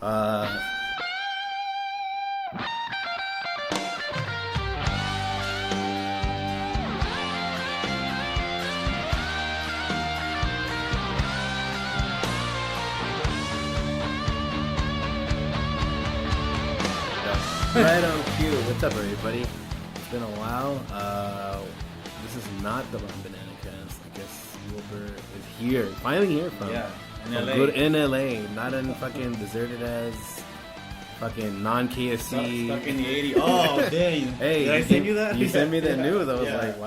Right on cue. What's up, everybody? It's been a while. This is not the Banana Cast. I guess Wilbur is here. Finally here from LA. Good in LA. Not in fucking deserted as fucking non-KFC. Stuck in the 80s. Oh, dang. Hey, did I send you that? You sent me that news. I was like,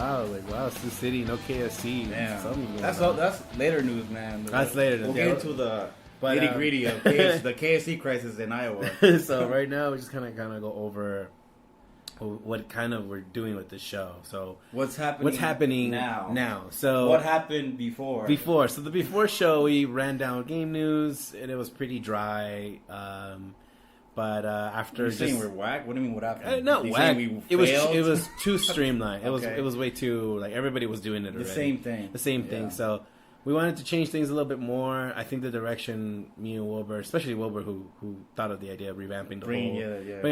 wow, Sioux City, no KFC. Damn. That's later news, man. That's later. We'll get into the nitty-gritty of the KFC crisis in Iowa. So right now, we're just gonna go over what kind of we're doing with this show. So what's happening now? So what happened before? So the before show, we ran down game news, and it was pretty dry. But after You're saying we're whack? What do you mean? What happened? Not whack. It was too streamlined. Okay. It was way too like everybody was doing it already. The same thing. So we wanted to change things a little bit more. I think the direction me and Wilbur, especially Wilbur, who thought of the idea of revamping bringing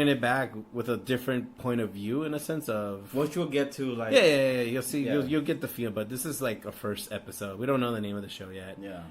it back with a different point of view in a sense of what you'll get to like you'll see you'll get the feel. But this is like a first episode. We don't know the name of the show yet. Yeah.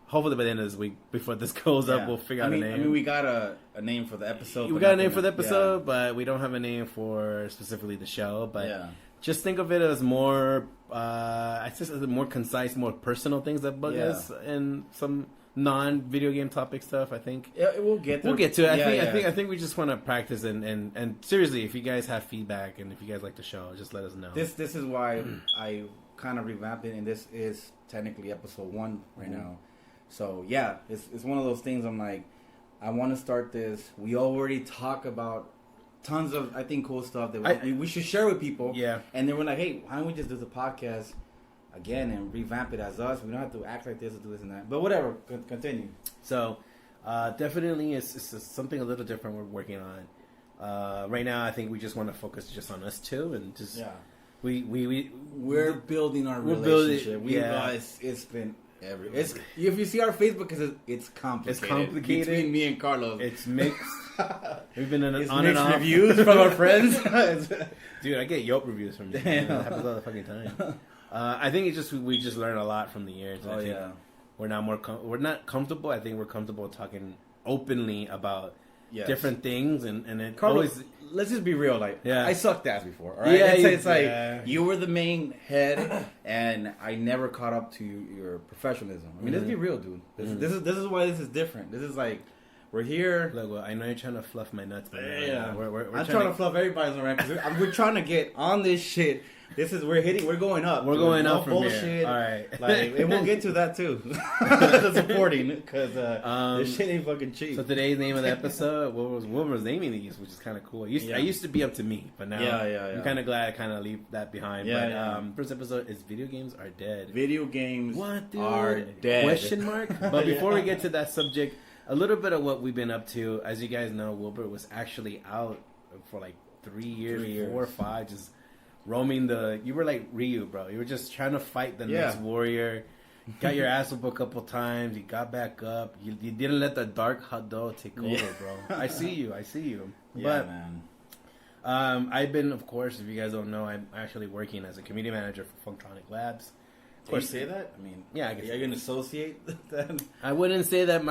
Hopefully by the end of this week, before this goes up, we'll figure out a name. I mean, we got a name for the episode. We got a name for the episode, but we don't have a name for specifically the show. But just think of it as more, I just as more concise, more personal things that bug us, and some non-video game topic stuff. I think we'll get there. We'll get to it. I think we just want to practice and seriously, if you guys have feedback and if you guys like the show, just let us know. This is why I kind of revamped it, and this is technically episode 1 right now. So yeah, it's one of those things. I'm like, I want to start this. We already talk about tons of cool stuff that we should share with people. Yeah. And then we're like, hey, why don't we just do the podcast again and revamp it as us? We don't have to act like this or do this and that. But whatever, continue. So definitely, it's something a little different we're working on. Right now, I think we just want to focus just on us two and just we're building our relationship. It's been. If you see our Facebook, because it's complicated. It's complicated between me and Carlos. It's mixed. We've been on mixed and off reviews from our friends. Dude, I get Yelp reviews from you. It happens all the fucking time. I think we just learn a lot from the years. I think we're now we're not comfortable. I think we're comfortable talking openly about different things, and it Carlos, always. Let's just be real. Like, I sucked ass before. All right? It's like you were the main head, and I never caught up to your professionalism. I mean, let's be real, dude. This is why this is different. This is like we're here. Look, well, I know you're trying to fluff my nuts, but I'm trying to fluff everybo's around because we're trying to get on this shit. We're going up. We're going up from bullshit. Here. All right. Like, and we'll get to that too. The supporting, because this shit ain't fucking cheap. So today's name of the episode, Wilbur's naming these, which is kind of cool. I used to be up to me, but now I'm kind of glad I kind of leave that behind. First episode is Video Games Are Dead. Video games what, dude? Are dead. Question mark? But before we get to that subject, a little bit of what we've been up to. As you guys know, Wilbur was actually out for like 3 years, 4 or 5, just roaming you were like Ryu, bro. You were just trying to fight the next warrior. You got your ass up a couple times. You got back up. You didn't let the dark Hado take over, bro. I see you. Yeah, man. I've been, of course, if you guys don't know, I'm actually working as a community manager for Functronic Labs. Of course, say that? I mean, I guess. Are you going to associate that? I wouldn't say that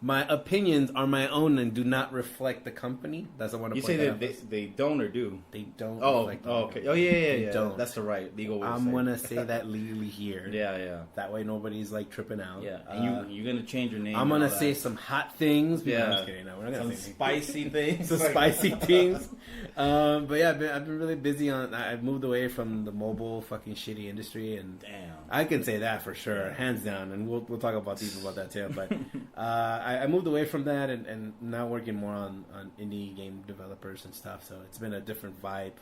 my opinions are my own and do not reflect the company. That's what I want to point out. You say they don't or do? They don't reflect the company. Oh, yeah. They don't. That's the right legal way I'm going to say that legally here. Yeah. That way nobody's like tripping out. Yeah. And you're going to change your name. I'm going to say some hot things. Yeah. I'm just kidding. No, we're not going to say spicy things. Some spicy things. But yeah, I've been really busy I've moved away from the mobile fucking shitty industry. And damn. I can say that for sure. Hands down. And we'll talk about that too. But I moved away from that and now working more on indie game developers and stuff. So it's been a different vibe.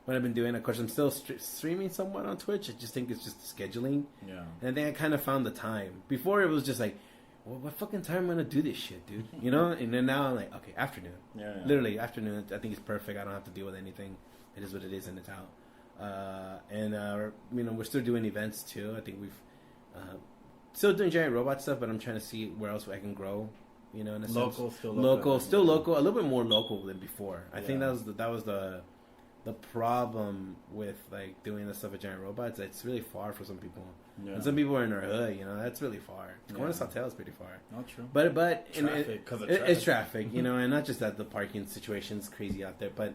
What I've been doing, of course, I'm still streaming somewhat on Twitch. I just think it's just scheduling. Yeah. And I think I kind of found the time. Before it was just like, well, what fucking time am I going to do this shit, dude? You know? And then now I'm like, okay, afternoon. Yeah. Literally, afternoon, I think it's perfect. I don't have to deal with anything. It is what it is and it's out. We're still doing events too. I think we've still doing giant robot stuff, but I'm trying to see where else I can grow you know, in a local, sense. still Local, a little bit more local than before. I think that was the problem with like doing the stuff with giant robots. It's really far for some people, and some people are in their hood. You know, that's really far. Going to Sawtelle is pretty far. Not true. But traffic, it's traffic, you know, and not just that the parking situation's crazy out there, but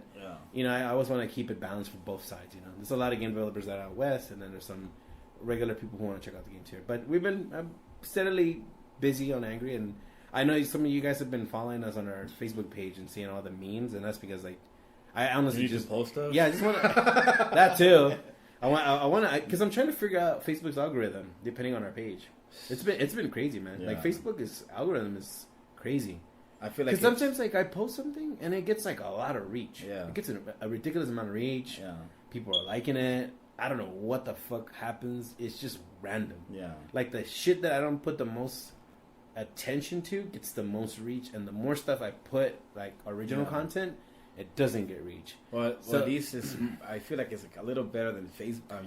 you know, I always want to keep it balanced for both sides. You know, there's a lot of game developers that are out west, and then there's some regular people who want to check out the games here. But we've been steadily busy on Angry, and I know some of you guys have been following us on our Facebook page and seeing all the memes, and that's because like I honestly just post stuff. Yeah, I just want to that too. I want to because I'm trying to figure out Facebook's algorithm depending on our page. It's been crazy, man. Like Facebook's algorithm is crazy. I feel like because sometimes like I post something and it gets like a lot of reach. Yeah, it gets a ridiculous amount of reach. Yeah, people are liking it. I don't know what the fuck happens. It's just random. Yeah, like the shit that I don't put the most attention to gets the most reach, and the more stuff I put like original content, it doesn't get reach. Well, at least I feel like it's like a little better than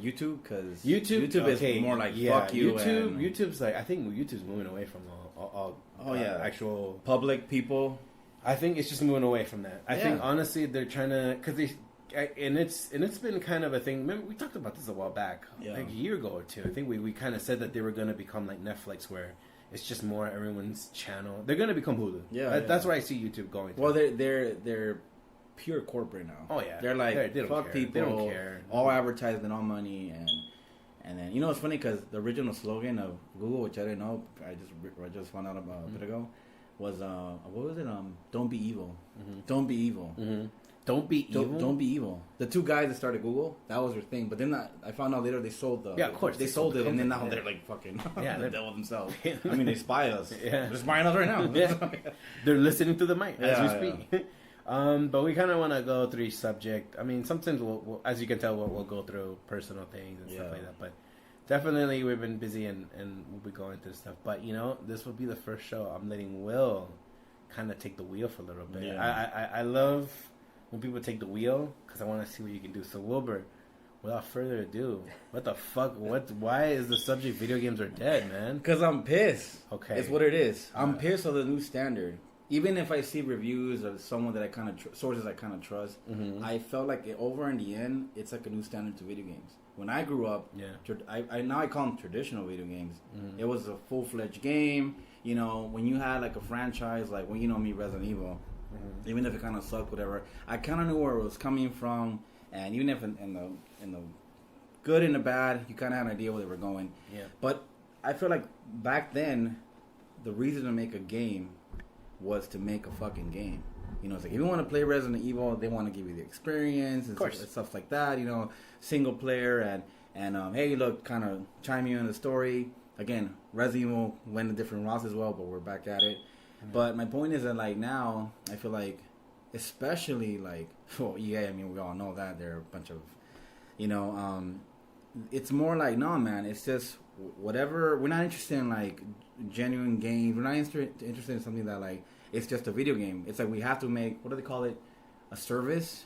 YouTube, because YouTube is more like fuck you. YouTube's like, I think YouTube's moving away from all actual public people. I think it's just moving away from that. I think honestly they're trying to, because it's been kind of a thing. Remember, we talked about this a while back, like a year ago or two. I think we kind of said that they were going to become like Netflix, where it's just more everyone's channel. They're going to become Hulu. That's where I see YouTube going. Well, they're pure corporate now. Oh yeah, they're like they fuck care. people. They don't care. All advertisement, all money, and then you know it's funny because the original slogan of Google, which I didn't know, I just found out about a bit ago, was what was it? Don't be evil. Mm-hmm. Don't be evil. Mm-hmm. Don't be evil. Don't be evil. The two guys that started Google, that was their thing. But then I found out later they sold the. Yeah, of course they sold it, and then now they're like fucking. The devil themselves. I mean, they spy us. Yeah, they're spying us right now. They're listening to the mic as we speak. But we kind of want to go through each subject. I mean, sometimes we'll as you can tell, we'll go through personal things and stuff like that. But definitely, we've been busy and we'll be going through stuff. But you know, this will be the first show I'm letting Will kind of take the wheel for a little bit. Yeah. I love when people take the wheel because I want to see what you can do. So Wilbur, without further ado, what the fuck? Why is the subject video games are dead, man? Because I'm pissed. Okay, it's what it is. I'm pissed of the new standard. Even if I see reviews of someone that I kind of sources I kind of trust, I felt like over in the end, it's like a new standard to video games. When I grew up, I call them traditional video games. Mm-hmm. It was a full-fledged game. You know, when you had like a franchise, like when you know me, Resident Evil, even if it kind of sucked, whatever, I kind of knew where it was coming from, and even if in the good and the bad, you kind of had an idea where they were going. Yeah. But I feel like back then, the reason to make a game was to make a fucking game. You know, it's like if you want to play Resident Evil, they want to give you the experience and stuff like that. You know, single player and hey, look, kind of chime you in the story. Again, Resident Evil went a different routes as well, but we're back at it. Mm-hmm. But my point is that like now, I feel like, especially like, well, EA, I mean, we all know that they're a bunch of, you know, it's more like, no, man, it's just whatever. We're not interested in like genuine games. We're not interested in something that like it's just a video game. It's like we have to make, what do they call it, a service.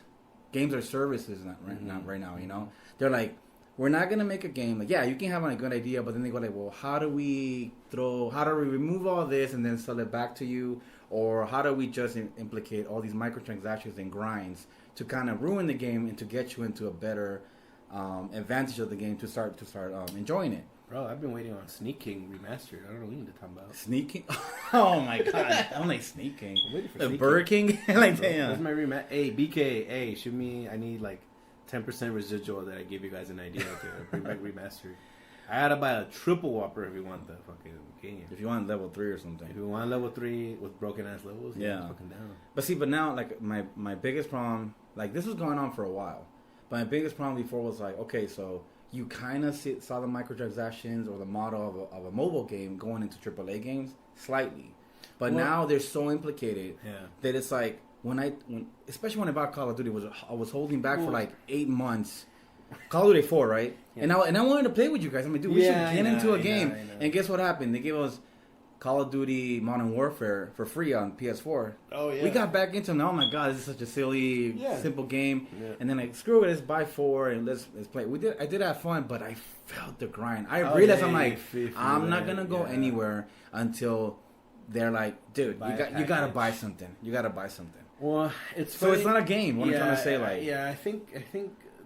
Games are services not right now. You know, they're like, we're not gonna make a game. Like, yeah, you can have a good idea, but then they go like, well, how do we remove all this and then sell it back to you, or how do we just implicate all these microtransactions and grinds to kind of ruin the game and to get you into a better advantage of the game to start enjoying it. Bro, I've been waiting on Sneak King Remastered. I don't know what you need to talk about. Sneak King? Oh my god. I'm like Sneak King. I'm waiting for the Burger King? Like, damn. Where's my Hey, BK, hey, shoot me. I need like 10% residual that I gave you guys an idea to bring back Remastered. I had to buy a triple whopper if you want the fucking game. If you want level 3 or something. If you want level 3 with broken ass levels, yeah. Fucking down. But now, like, my biggest problem, like, this was going on for a while. But my biggest problem before was like, okay, so you kind of saw the microtransactions or the model of a mobile game going into AAA games slightly, but now they're so implicated that it's like especially when I bought Call of Duty, I was holding back for like 8 months. Call of Duty 4, right? Yeah. And I wanted to play with you guys. I'm like, dude, we should get into a game. And guess what happened? They gave us Call of Duty Modern Warfare for free on PS4. Oh yeah. We got back into it. Oh my god, this is such a silly, simple game. Yeah. And then like, screw it, let's buy 4 and let's play. I did have fun, but I felt the grind. I realized I'm like, I'm not gonna go anywhere until they're like, dude, you gotta buy something. You gotta buy something. Well, it's so funny. it's not a game. What I'm trying to say, like, I think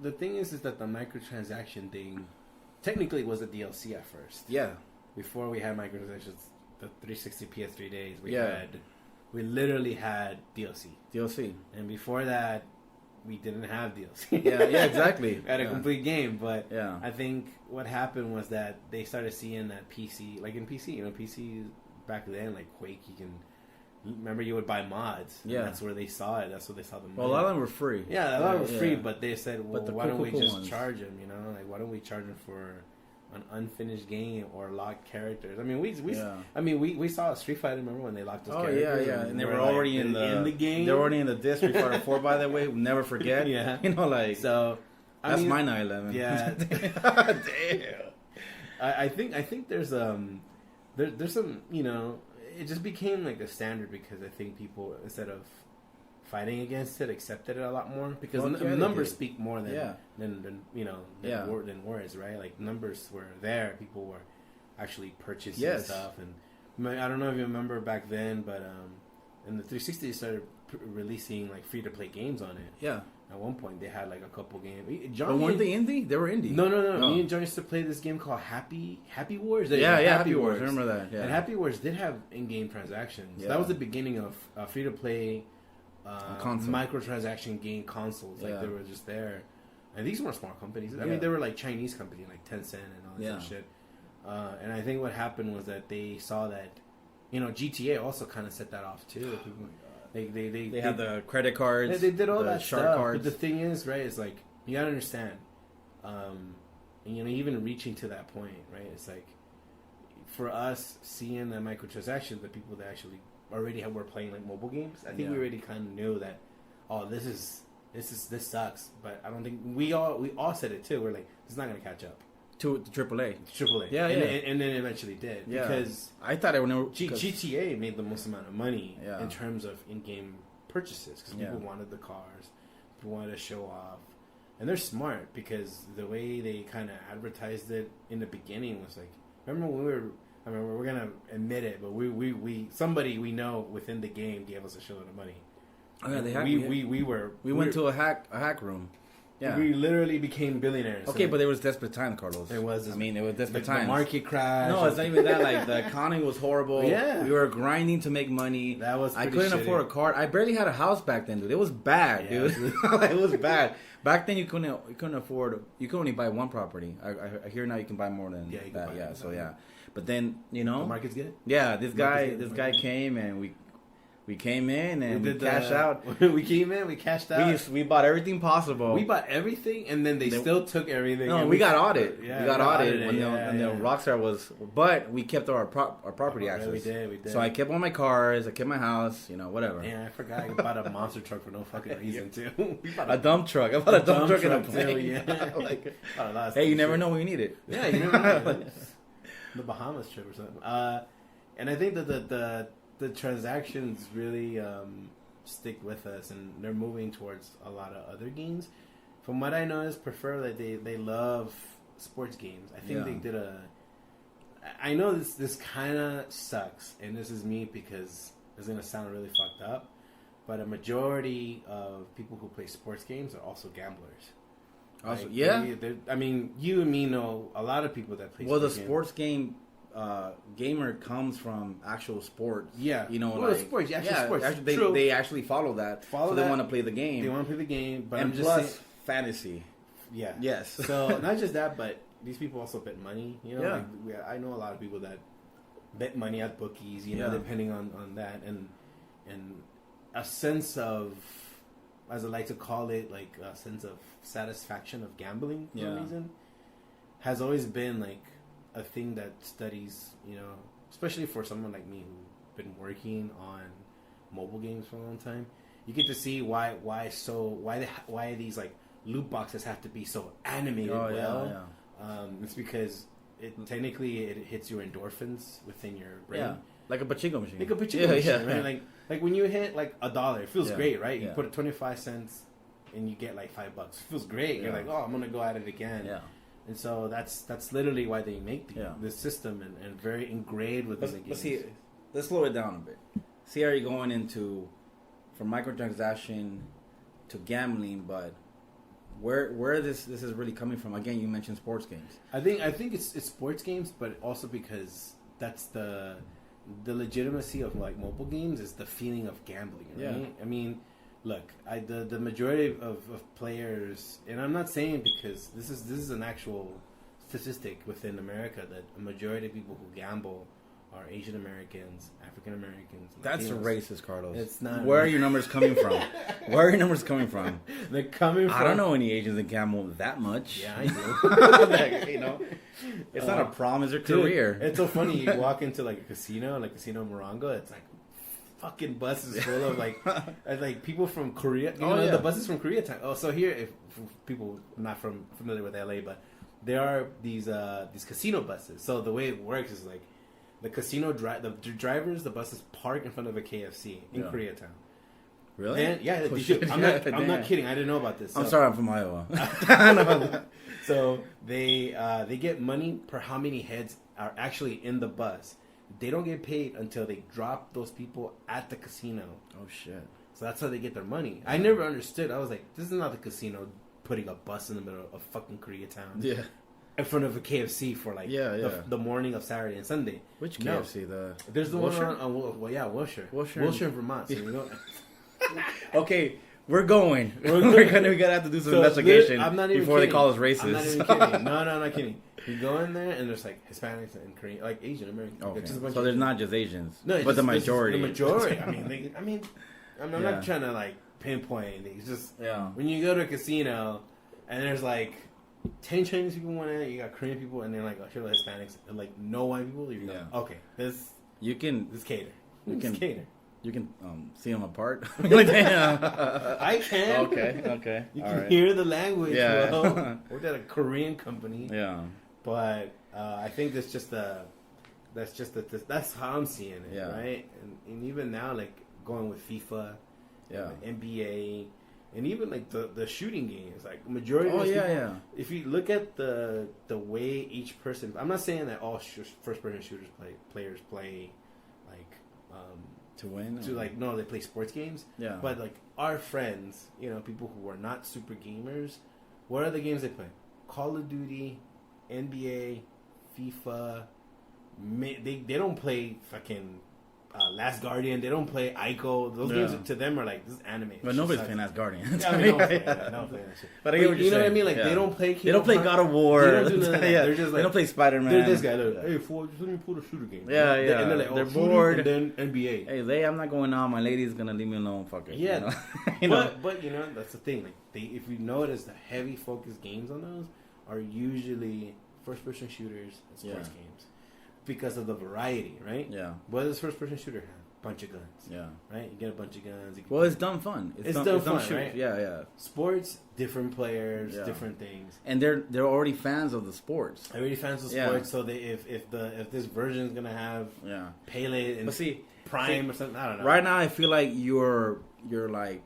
the thing is that the microtransaction thing technically was a DLC at first. Yeah. Before we had microtransactions, the 360 PS3 days, we literally had DLC. And before that, we didn't have DLC. yeah, exactly. We had a complete game, but yeah. I think what happened was that they started seeing that PC, like in PC, PC back then, like Quake, remember you would buy mods. Yeah. That's where they saw it. That's where they saw the money. Well, a lot of them were free. Yeah, a lot of them were free, but they said, well, why don't we just ones. charge them, Like, why don't we charge them for an unfinished game or locked characters? I mean, we saw Street Fighter, remember when they locked those characters? Yeah. And they were already in the game. They were already in the disc, Street Fighter 4, by the way. We'll never forget. Yeah. Like... So... That's my 9/11. Yeah. Damn. I think there's some, it just became like a standard because I think people, instead of fighting against it, accepted it a lot more because numbers speak more than words, right? Like numbers were there, people were actually purchasing stuff, and I don't know if you remember back then, but in the 360 they started releasing like free to play games on it. Yeah. At one point, they had like a couple games. But weren't they indie? They were indie. No. Me and John used to play this game called Happy Wars. Happy Wars. I remember that. Yeah. And Happy Wars did have in-game transactions. Yeah. That was the beginning of free-to-play microtransaction game consoles. Like they were just there. And these weren't small companies. I mean, they were like Chinese companies, like Tencent and all this shit. And I think what happened was that they saw that, GTA also kind of set that off too. People, They had the credit cards. They did all that stuff. Cards. But the thing is, right, it's like, you gotta understand, even reaching to that point, right, it's like, for us, seeing the microtransactions, the people that actually already were playing like mobile games, I think we already kind of knew that, this sucks. But I don't think, we all said it too, we're like, it's not gonna catch up. To AAA. Yeah. And then it eventually did. Yeah. Because I thought it would never... GTA made the most amount of money in terms of in-game purchases. Because people wanted the cars. People wanted to show off. And they're smart because the way they kind of advertised it in the beginning was like... Remember when we're going to admit it, but somebody we know within the game gave us a shitload of money. Oh, yeah, they had... We went to a hack room. Yeah. We literally became billionaires. Okay, but there was desperate times, Carlos. It was desperate times. The market crash. No, it's not even that. Like, the economy was horrible. Yeah. We were grinding to make money. That was I couldn't afford a car. I barely had a house back then, dude. It was bad, dude. It was bad. Back then, you couldn't afford... You could only buy one property. I hear now you can buy more than that. Yeah, so yeah. But then, The market's good? Yeah, this guy came and we came in and we cashed out. We came in, we cashed out. We bought everything possible. We bought everything, and then they still took everything. No, we got audited. Yeah, we got audited when the Rockstar was... But we kept our property access. We did. So I kept all my cars, I kept my house, whatever. Yeah, I forgot I bought a monster truck for no fucking reason, too. A dump truck. I bought a dump truck in a plane. Yeah. Hey, you never know when you need it. Yeah, you never know. The Bahamas trip or something. And I think that the transactions really stick with us, and they're moving towards a lot of other games. From what I know, is prefer that they love sports games. I think they did I know this kind of sucks, and this is me because it's gonna sound really fucked up, but a majority of people who play sports games are also gamblers. Also, I mean, you and me know a lot of people that play. Well, the sports game. Gamer comes from actual sports. Yeah, sports. Sports. Actually, they actually follow that. They want to play the game. They want to play the game, but and I'm just plus saying, fantasy. Yeah. Yes. So not just that, but these people also bet money. I know a lot of people that bet money at bookies. Depending on that, and a sense of, as I like to call it, like a sense of satisfaction of gambling for a reason, has always been like a thing that studies, especially for someone like me who's been working on mobile games for a long time. You get to see why these like loot boxes have to be so animated it's because it hits your endorphins within your brain. Yeah, like a pachinko machine. Right? Like when you hit like $1, it feels great, right? You put 25 cents and you get like $5. It feels great. Yeah. You're like, I'm gonna go at it again. Yeah. And so that's literally why they make the system and very engraved within the games. See, let's slow it down a bit. See how you're going into from microtransaction to gambling, but where this is really coming from? Again, you mentioned sports games. I think it's sports games, but also because that's the legitimacy of like mobile games is the feeling of gambling, right? Yeah. I mean, look, the majority of players, and I'm not saying because this is an actual statistic within America that a majority of people who gamble are Asian Americans, African Americans. That's Latinos. Racist, Carlos. It's not. Where are your numbers coming from? Where are your numbers coming from? They're coming from. I don't know any Asians that gamble that much. Yeah, I do. You know, it's not a problem. It's their career. It's so funny. You walk into like a casino, like Casino Morongo. It's like fucking buses full of like people from Korea. You know, yeah. the buses from Korea. So here, if people not familiar with LA, but there are these casino buses. So the way it works is like the casino the drivers, the buses park in front of a KFC in Koreatown. Really? And, yeah, Oh, I'm not kidding. I didn't know about this. I'm sorry, I'm from Iowa. So they get money per how many heads are actually in the bus. They don't get paid until they drop those people at the casino. Oh shit! So that's how they get their money. I never understood. I was like, this is not the casino putting a bus in the middle of fucking Koreatown. Yeah. In front of a KFC for like the morning of Saturday and Sunday. Which KFC? There's the Wilshire? one on Wilshire. Wilshire in Vermont. So you know. Okay, we're going. We're gonna have to do some investigation before they call us racist. I'm not even kidding. No, I'm not kidding. You go in there and there's like Hispanics and Korean, like Asian Americans. Okay. Just a bunch So there's not just Asians, no, but the majority. The majority. I'm not trying to like pinpoint anything. It's just when you go to a casino and there's like 10 Chinese people in there, you got Korean people, and then like a shit of Hispanics and like no white people. You go, okay, this cater. You can see them apart. Like, damn. I can. Okay. You All can right. hear the language. Yeah. Bro. Worked at a Korean company. Yeah. But I think that's how I'm seeing it, right? And even now, like going with FIFA, NBA, and even like the shooting games, like majority of people, if you look at the way each person, I'm not saying that all first person shooters players play like to win, no, they play sports games, but like our friends, people who are not super gamers, what are the games they play? Call of Duty, NBA, FIFA. They don't play fucking Last Guardian. They don't play Ico. Those games to them are like, this is anime. But nobody's playing Last Guardian. Yeah, I mean, no one's playing that shit. But I get what you know what I mean? Like they don't play. They don't play God of War. They don't do none of that. They're just like, they don't play Spider-Man. They're this guy. Like, hey, fool, just let me pull the shooter game. Yeah. And they're like, they're bored. And then NBA. Hey, I'm not going out. My lady's gonna leave me alone. Fuck it. Yeah. You know? But that's the thing. Like if you notice, the heavy focus games on those are usually first-person shooters and sports games because of the variety, right? Yeah. What does first-person shooter have? Bunch of guns. Yeah. Right? You get a bunch of guns. Well, it's dumb fun. It's dumb fun, shoot. right? Yeah. Sports, different players, different things. And they're already fans of the sports. They're already fans of sports, so if this version is gonna have Pele and Prime or something, I don't know. Right now, I feel like you're like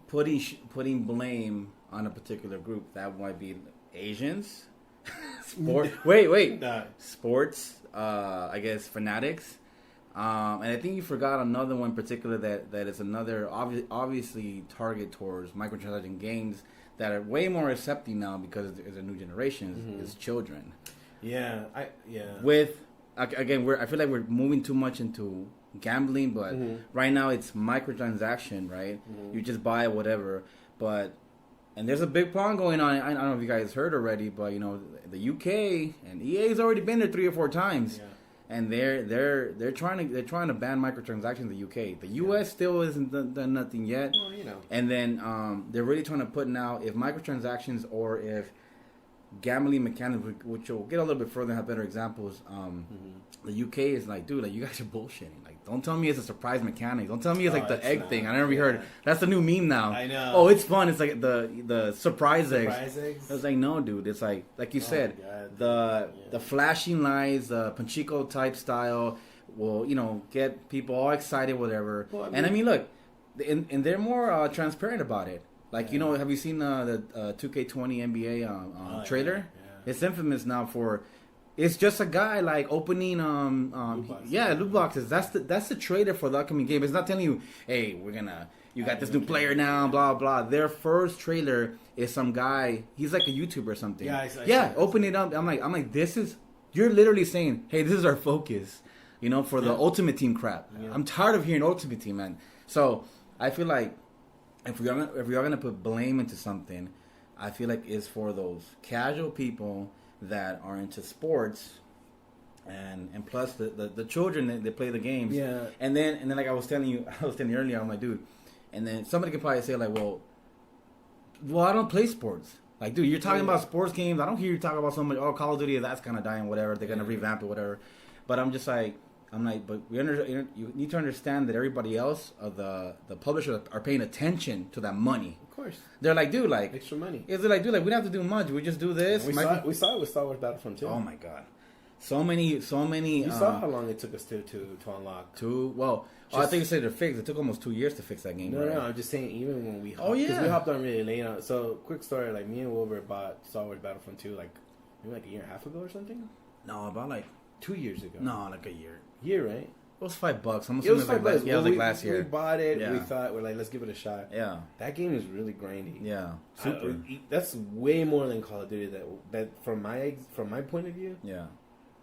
putting blame on a particular group. That might be Asians. Wait. Sports. I guess fanatics. And I think you forgot another one in particular that is another obviously target towards microtransaction games that are way more accepting now because it's a new generation is children. Yeah. With again, I feel like we're moving too much into gambling, but right now it's microtransaction, right? You just buy whatever, and there's a big problem going on. I don't know if you guys heard already, but the UK and EA's already been there 3 or 4 times. Yeah. And they're trying to ban microtransactions in the UK. The US still isn't done nothing yet. Well, And then they're really trying to put now if microtransactions or if gambling mechanics, which will get a little bit further and have better examples. The UK is like, dude, like you guys are bullshitting. Like, don't tell me it's a surprise mechanic. Don't tell me it's like the egg thing. I never heard. That's the new meme now. I know. Oh, it's fun. It's like the surprise eggs. eggs. I was like, no, dude. It's like you said, the flashing lights, the Panchico type style will get people all excited, whatever. Well, I mean, look, and they're more transparent about it. Like have you seen the 2K20 NBA trailer? Yeah. It's infamous now for It's just a guy like opening loot boxes. That's the trailer for the upcoming game. It's not telling you, hey, you got this new player now, blah blah. Their first trailer is some guy. He's like a YouTuber or something. Yeah, open it up. I'm like, this is. You're literally saying, hey, this is our focus, for the Ultimate Team crap. Yeah. I'm tired of hearing Ultimate Team, man. So I feel like if we are gonna put blame into something, I feel like it's for those casual people that are into sports, and plus the children that play the games. Yeah. And then like I was telling you earlier, I'm like, dude. And then somebody could probably say like, well, I don't play sports. Like, dude, you're talking about sports games. I don't hear you talk about so much. Oh, Call of Duty, that's kind of dying, whatever. They're gonna revamp it, whatever. But I'm just like, but you need to understand that everybody else, the publishers, are paying attention to that money. Of course. They're like, dude, like extra money. They're like, dude, like we don't have to do much. We just do this. We saw it with Star Wars Battlefront 2. Oh my god, so many. You saw how long it took us to unlock. I think you said they're fixed. It took almost 2 years to fix that game. No, I'm just saying, even when we hopped, because we hopped on really late on. So, quick story, like me and Wilbur bought Star Wars Battlefront 2 maybe a year and a half ago or something. No, about like 2 years ago. No, like a year. Year, right? It was $5. It was $5. Yeah, it was like last year. We bought it. Yeah. We thought we're like, let's give it a shot. Yeah. That game is really grindy. Yeah. Super. That's way more than Call of Duty. That from my point of view. Yeah.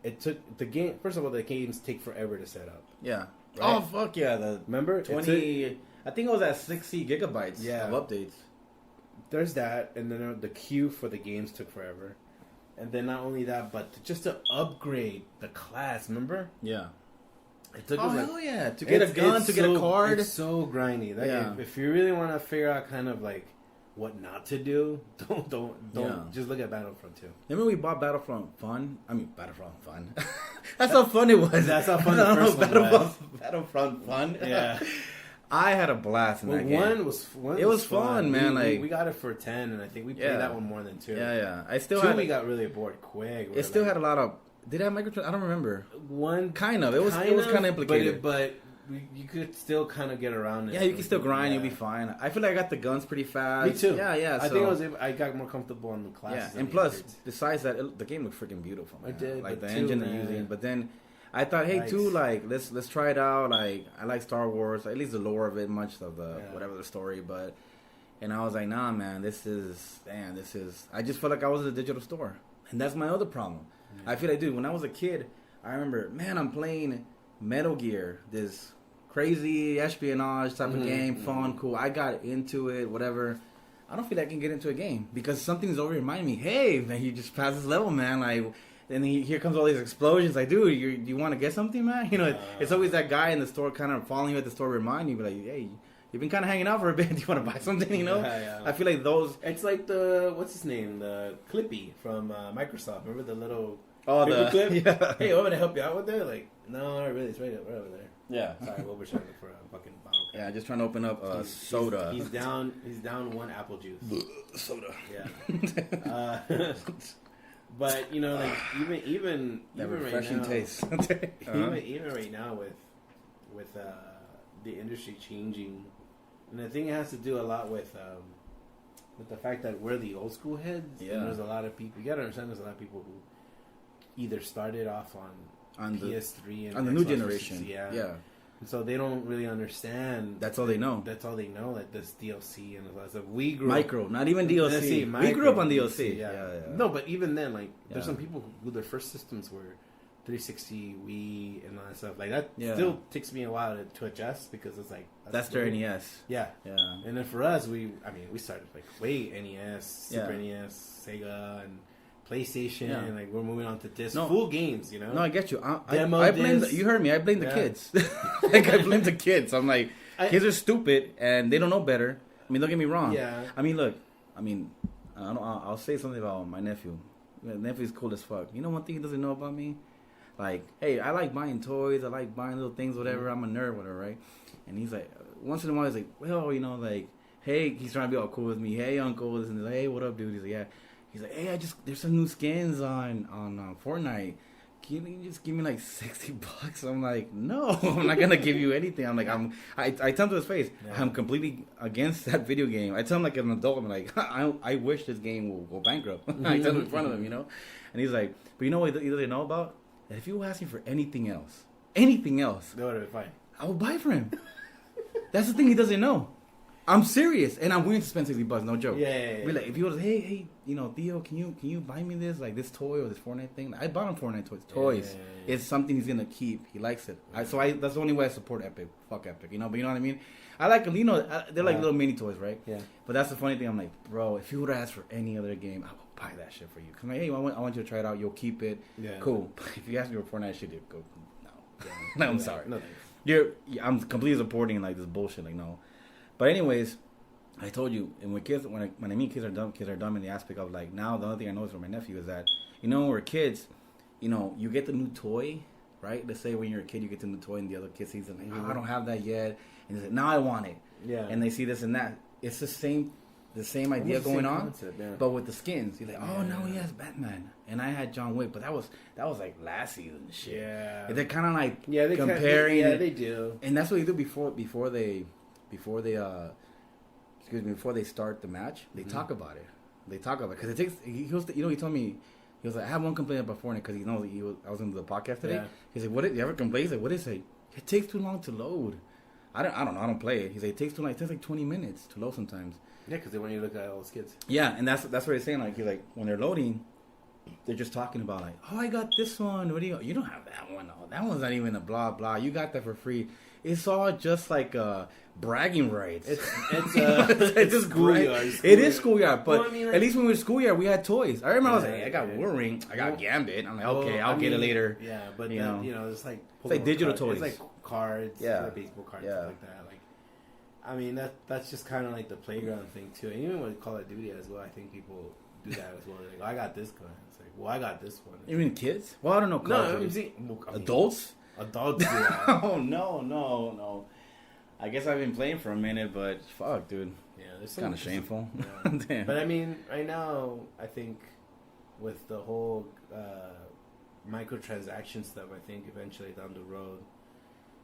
It took the game. First of all, the games take forever to set up. Yeah. Right? Oh fuck yeah! Remember 20. I think it was at 60 gigabytes. Yeah. Of updates. There's that, and then the queue for the games took forever, and then not only that, but just to upgrade the class. Remember? Yeah. It took hell yeah! To get a gun, to get a card. It's so grindy. If you really want to figure out kind of like what not to do, don't just look at Battlefront 2. Remember we bought Battlefront Fun? That's how fun it was. That's how fun the first one was. Battlefront Fun. Yeah. I had a blast in that game. It was fun, man. We got it for 10, and I think we played that one more than 2. Yeah. We got really bored quick. It still had a lot of. Did it have microtransaction? I don't remember. One kind of. It was kind of implicated, but you could still kind of get around it. Yeah, you can still grind. You'll be fine. I feel like I got the guns pretty fast. Me too. Yeah. I think I got more comfortable on the classes. Yeah, and plus, besides that, the game looked freaking beautiful. Man. I did. Like the engine they're using. But then I thought, hey, let's try it out. Like I like Star Wars, at least the lore of it, much of the whatever the story. And I was like, nah, man, this is. I just felt like I was at a digital store, and that's my other problem. Yeah. I feel like, dude, when I was a kid, I remember, man, I'm playing Metal Gear, this crazy espionage type of game, fun, cool. I got into it, whatever. I don't feel like I can get into a game because something's over reminding me, hey, man, you just passed this level, man. Like, and here comes all these explosions. Like, dude, you want to get something, man? It's always that guy in the store kind of following you at the store, reminding you, like, hey, you've been kind of hanging out for a bit. Do you want to buy something? Yeah. I feel like those. It's like what's his name, the Clippy from Microsoft. Remember the little. Oh, the clip? Yeah. Hey, want me to help you out with that? Like, no, not really. It's right over there. Yeah. Sorry, Wilbur's trying to look for a fucking bottle. Yeah, just trying to open up soda. He's down one apple juice. Soda. Yeah. But like even that right refreshing now, taste. even right now with the industry changing, and I think it has to do a lot with the fact that we're the old school heads. Yeah. And there's a lot of people. You gotta understand, there's a lot of people who either started off on PS3 and on the Xbox new generation. Yeah. And so they don't really understand. That's all they know. Like this DLC and all that stuff. We grew micro, not even DLC. We grew up on DLC. Yeah. No, but even then, like, there's some people who their first systems were 360, Wii, and all that stuff. Like, that still takes me a while to adjust because it's like... That's their NES. Yeah. And then for us, we started, like, NES, Super NES, Sega, and PlayStation, and like we're moving on to disc full games, No, I get you. I blame you heard me. I blame the kids. Like I blame the kids. I'm like, kids are stupid and they don't know better. I mean, don't get me wrong. Yeah. I mean, look. I mean, I'll say something about my nephew. My nephew's cool as fuck. You know one thing he doesn't know about me? Like, hey, I like buying toys. I like buying little things, whatever. I'm a nerd, whatever, right? And he's like, once in a while, he's like, well, like, hey, he's trying to be all cool with me. Hey, uncle, and he's like, hey, what up, dude? He's like, yeah. He's like, hey, there's some new skins on Fortnite. can you just give me like $60? I'm like, no, I'm not gonna give you anything. I'm like, I tell him to his face, I'm completely against that video game. I tell him like an adult, I'm like, I wish this game will go bankrupt. I tell him in front of him, and he's like, but you know what he doesn't know about? That if you ask me for anything else, they would have been fine. I will buy for him. That's the thing he doesn't know. I'm serious, and I'm willing to spend $60, no joke. Yeah. Be like, if you was, hey, Theo, can you buy me this, like this toy or this Fortnite thing? I bought him Fortnite toys. Yeah. It's something he's gonna keep. He likes it. That's the only way I support Epic. Fuck Epic, but you know what I mean. I like them. They're like little mini toys, right? Yeah. But that's the funny thing. I'm like, bro, if you would have asked for any other game, I would buy that shit for you. Cause I'm like, hey, I want you to try it out. You'll keep it. Yeah. Cool. If you ask me for Fortnite shit, go. No. Yeah. No, I'm sorry. No thanks. I'm completely supporting like this bullshit. Like no. But anyways. I told you, and when I mean kids are dumb in the aspect of like now the only thing I know is from my nephew is that when we're kids, you get the new toy, right? Let's say when you're a kid you get the new toy and the other kid sees it like, I don't have that yet, and he's like, now I want it, and they see this and that. It's the same idea going on, concept, but with the skins. You're like, oh no, he has Batman, and I had John Wick, but that was like last season shit. Yeah, they're kind of like comparing. They do, and that's what they do before they start the match, they talk about it. Because it takes. He told me, he was like, I have one complaint about Fortnite because he knows I was in the podcast today. Yeah. He's like, what? You ever complain? He's like, what is it? It takes too long to load. I don't know. I don't play it. He's like, it takes too long. It takes like 20 minutes to load sometimes. Yeah, because they want you to look at all the skits. Yeah, and that's what he's saying. Like, he's like, when they're loading, they're just talking about like, oh, I got this one. What do you don't have that one. Oh, that one's not even a blah blah. You got that for free. It's all just like bragging rights. It's just schoolyard. It is schoolyard, but at least when we were schoolyard, we had toys. I remember I was like, hey, I got Wolverine, I got Gambit. I'm like, okay, I'll get it later. Yeah, but it's like digital toys. It's like cards, like baseball cards, stuff like that. Like, I mean, that's just kind of like the playground thing too. And even with Call of Duty as well, I think people do that as well. They're like, I got this gun. It's like, well, I got this one. You mean kids? Well, I don't know. Adults? Adults do that. Oh, no. I guess I've been playing for a minute, but fuck, dude. Yeah, it's kind of shameful. Yeah. But I mean, right now, I think with the whole microtransaction stuff, I think eventually down the road,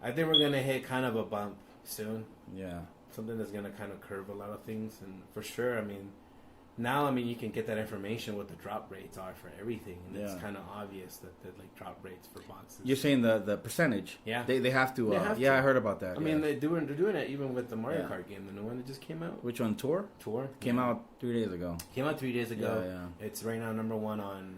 I think we're going to hit kind of a bump soon. Yeah. Something that's going to kind of curve a lot of things. And for sure, I mean, now, you can get that information what the drop rates are for everything, and it's kind of obvious that the like drop rates for boxes. You're saying the percentage? Yeah, they have to. Yeah, I heard about that. I mean, they're doing it even with the Mario Kart game, the new one that just came out. Which one? Tour came out 3 days ago. Yeah. It's right now number one on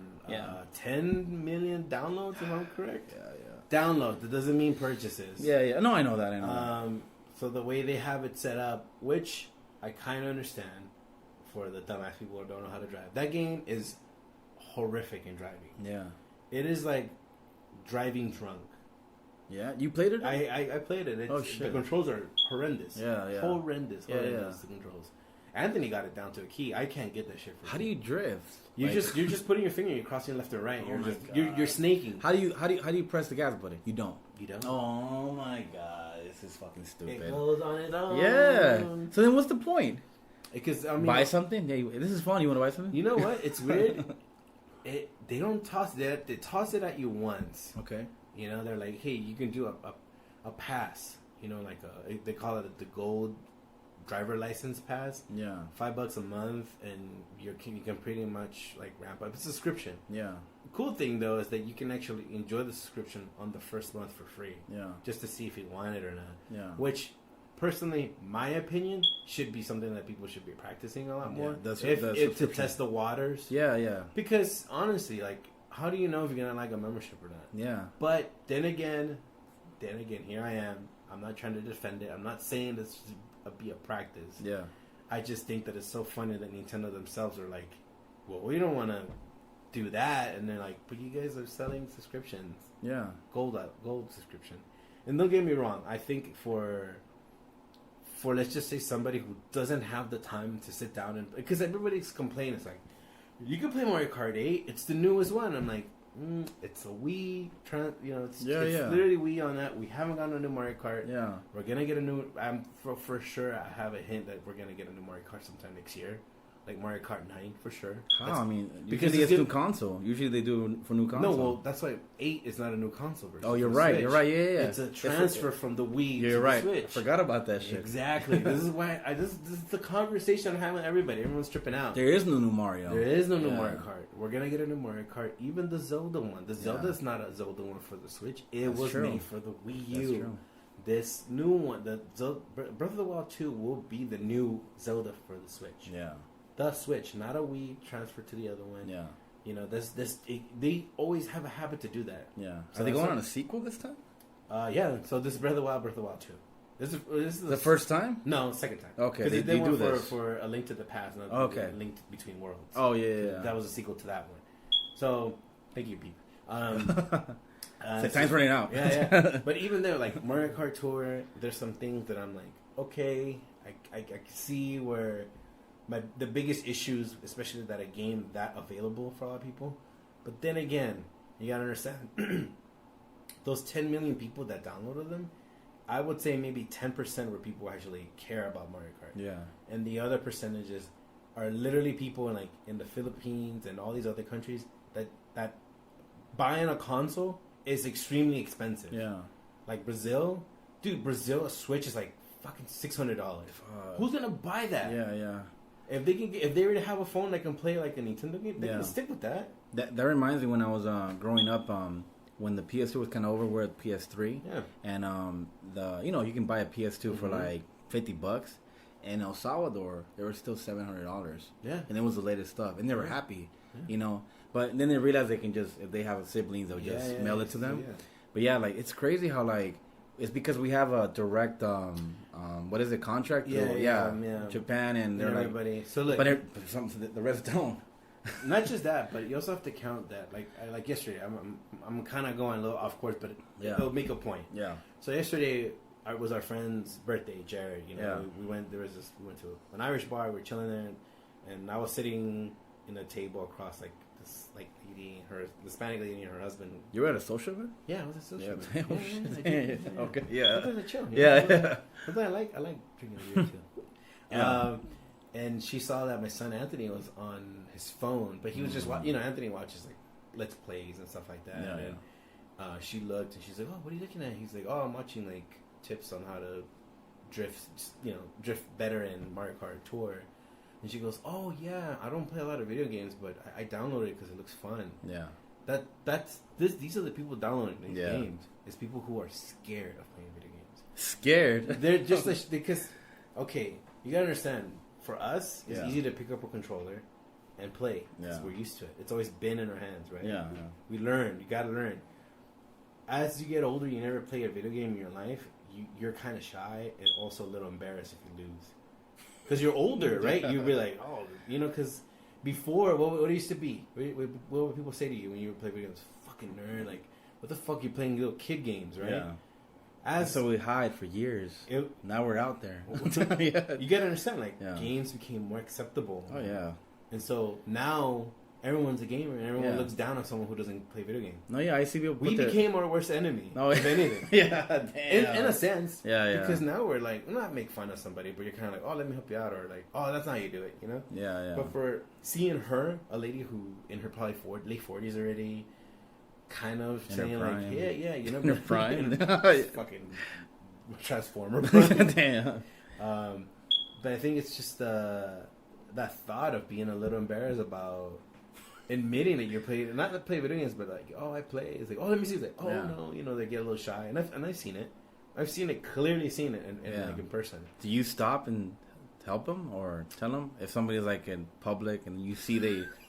10 million downloads, if I'm correct. Yeah. Downloads. That doesn't mean purchases. Yeah. No, I know that. So the way they have it set up, which I kind of understand. For the dumbass people who don't know how to drive. That game is horrific in driving. Yeah. It is like driving drunk. Yeah? You played it? I played it. Shit. The controls are horrendous. Yeah. Horrendous. The controls. Anthony got it down to a key. I can't get that shit for How do you drift? You're just putting your finger, you're crossing left or right. You're snaking. How do you press the gas button? You don't. Oh my god. This is fucking stupid. It goes on its own. Yeah. So then what's the point? Because buy something. Yeah, this is fun. You want to buy something? You know what? It's weird. They don't toss it. They toss it at you once. Okay. They're like, hey, you can do a pass. Like they call it the gold driver license pass. Yeah. $5 a month, and you can pretty much like ramp up. It's a subscription. Yeah. The cool thing though is that you can actually enjoy the subscription on the first month for free. Yeah. Just to see if you want it or not. Yeah. Which. Personally, my opinion should be something that people should be practicing a lot more. That's to test the waters. Yeah. Because honestly, like, how do you know if you're gonna like a membership or not? Yeah. But then again, here I am. I'm not trying to defend it. I'm not saying this should be a practice. Yeah. I just think that it's so funny that Nintendo themselves are like, well, we don't want to do that, and they're like, but you guys are selling subscriptions. Yeah. Gold subscription. And don't get me wrong. I think for let's just say somebody who doesn't have the time to sit down and... Because everybody's complaining. It's like, you can play Mario Kart 8. It's the newest one. I'm like, it's a Wii. It's literally Wii on that. We haven't gotten a new Mario Kart. Yeah. We're going to get a new... for sure, I have a hint that we're going to get a new Mario Kart sometime next year. like Mario Kart 9 for sure. How? I mean, because usually it's new console. Usually they do for new console. No, well, that's why 8 is not a new console version. Oh, you're right. You're right. Yeah. It's a transfer from the Wii to the Switch. I forgot about that shit. Exactly. This is why this is the conversation I'm having with everybody. Everyone's tripping out. There is no new Mario. There is no new Mario Kart. We're gonna get a new Mario Kart. Even the Zelda one. The Zelda's not a Zelda one for the Switch. It was made for the Wii U. That's true. This new one, the Breath of the Wild 2, will be the new Zelda for the Switch. Yeah. The Switch, not a Wii transfer to the other one. Yeah. You know, they always have a habit to do that. Yeah. So are they going on a sequel this time? Yeah. So this is Breath of the Wild 2. This is the first time? No, second time. Okay, they do went this for A Link to the Past. Not okay. A Link Between Worlds. Oh yeah. That was a sequel to that one. So thank you, Pete. Time's running out. Yeah. But even there, like Mario Kart Tour, there's some things that I'm like, okay, I can see where the biggest issues, especially that a game that available for a lot of people. But then again, you gotta understand, those 10 million people that downloaded them, I would say maybe 10% were people who actually care about Mario Kart. Yeah. And the other percentages are literally people in the Philippines and all these other countries that buying a console is extremely expensive. Yeah. Like Brazil, a Switch is like fucking $600. Who's gonna buy that? Yeah. If they already have a phone that can play like a Nintendo game, they can stick with that. That reminds me when I was growing up, when the PS2 was kind of over, we're at PS3. Yeah. And you can buy a PS2 for like $50. In El Salvador, they were still $700. Yeah. And it was the latest stuff, and they were happy, you know. But then they realized they can just, if they have siblings, they'll just mail it to them. Yeah. But yeah, like it's crazy how like it's because we have a direct contract? Japan and they're everybody. Like, so look, but the rest don't. Not just that, but you also have to count that. Like yesterday, I'm kind of going a little off course, but it'll make a point. Yeah. So yesterday was our friend's birthday, Jared. You know, we went to an Irish bar. We were chilling there, and I was sitting in a table across like this lady, her Hispanic lady and her husband. You were at a social event? Yeah, I was at a social event. Yeah. Okay. Yeah. Sometimes I chill. Yeah. Sometimes I like drinking beer too. Yeah. And she saw that my son Anthony was on his phone, but he was just Anthony watches like Let's Plays and stuff like that. Yeah, and she looked and she's like, "Oh, what are you looking at?" He's like, "Oh, I'm watching like tips on how to drift better in Mario Kart Tour." And she goes, "Oh yeah, I don't play a lot of video games, but I download it because it looks fun." Yeah. These are the people downloading these games. It's people who are scared of playing video games. Scared? They're just because, okay, you gotta understand. For us, it's easy to pick up a controller and play. Yeah. We're used to it. It's always been in our hands, right? Yeah. We learn. You gotta learn. As you get older, you never play a video game in your life. You're kind of shy and also a little embarrassed if you lose. Because you're older, right? You'd be like, oh, because before, what it used to be? What would people say to you when you would play video games? Fucking nerd. Like, what the fuck? You're playing little kid games, right? Yeah. So we hide for years. Now we're out there. You gotta understand, games became more acceptable. Oh, yeah. And so now everyone's a gamer and everyone looks down on someone who doesn't play video games. No, yeah, I see people. We became our worst enemy, if anything. Damn. In a sense. Yeah. Because now we're like, not make fun of somebody, but you're kind of like, oh, let me help you out, or like, oh, that's not how you do it, you know? Yeah. But for seeing her, a lady who in her probably late 40s already, kind of in saying like, yeah, you know, in her prime, fucking transformer. Damn. But I think it's just that thought of being a little embarrassed about admitting that you're playing, not to play video games, but like, oh, I play. It's like, oh, let me see. It's like, oh no, you know, they get a little shy, and I've seen it. I've seen it, clearly seen it, like in person. Do you stop and help them or tell them if somebody's like in public and you see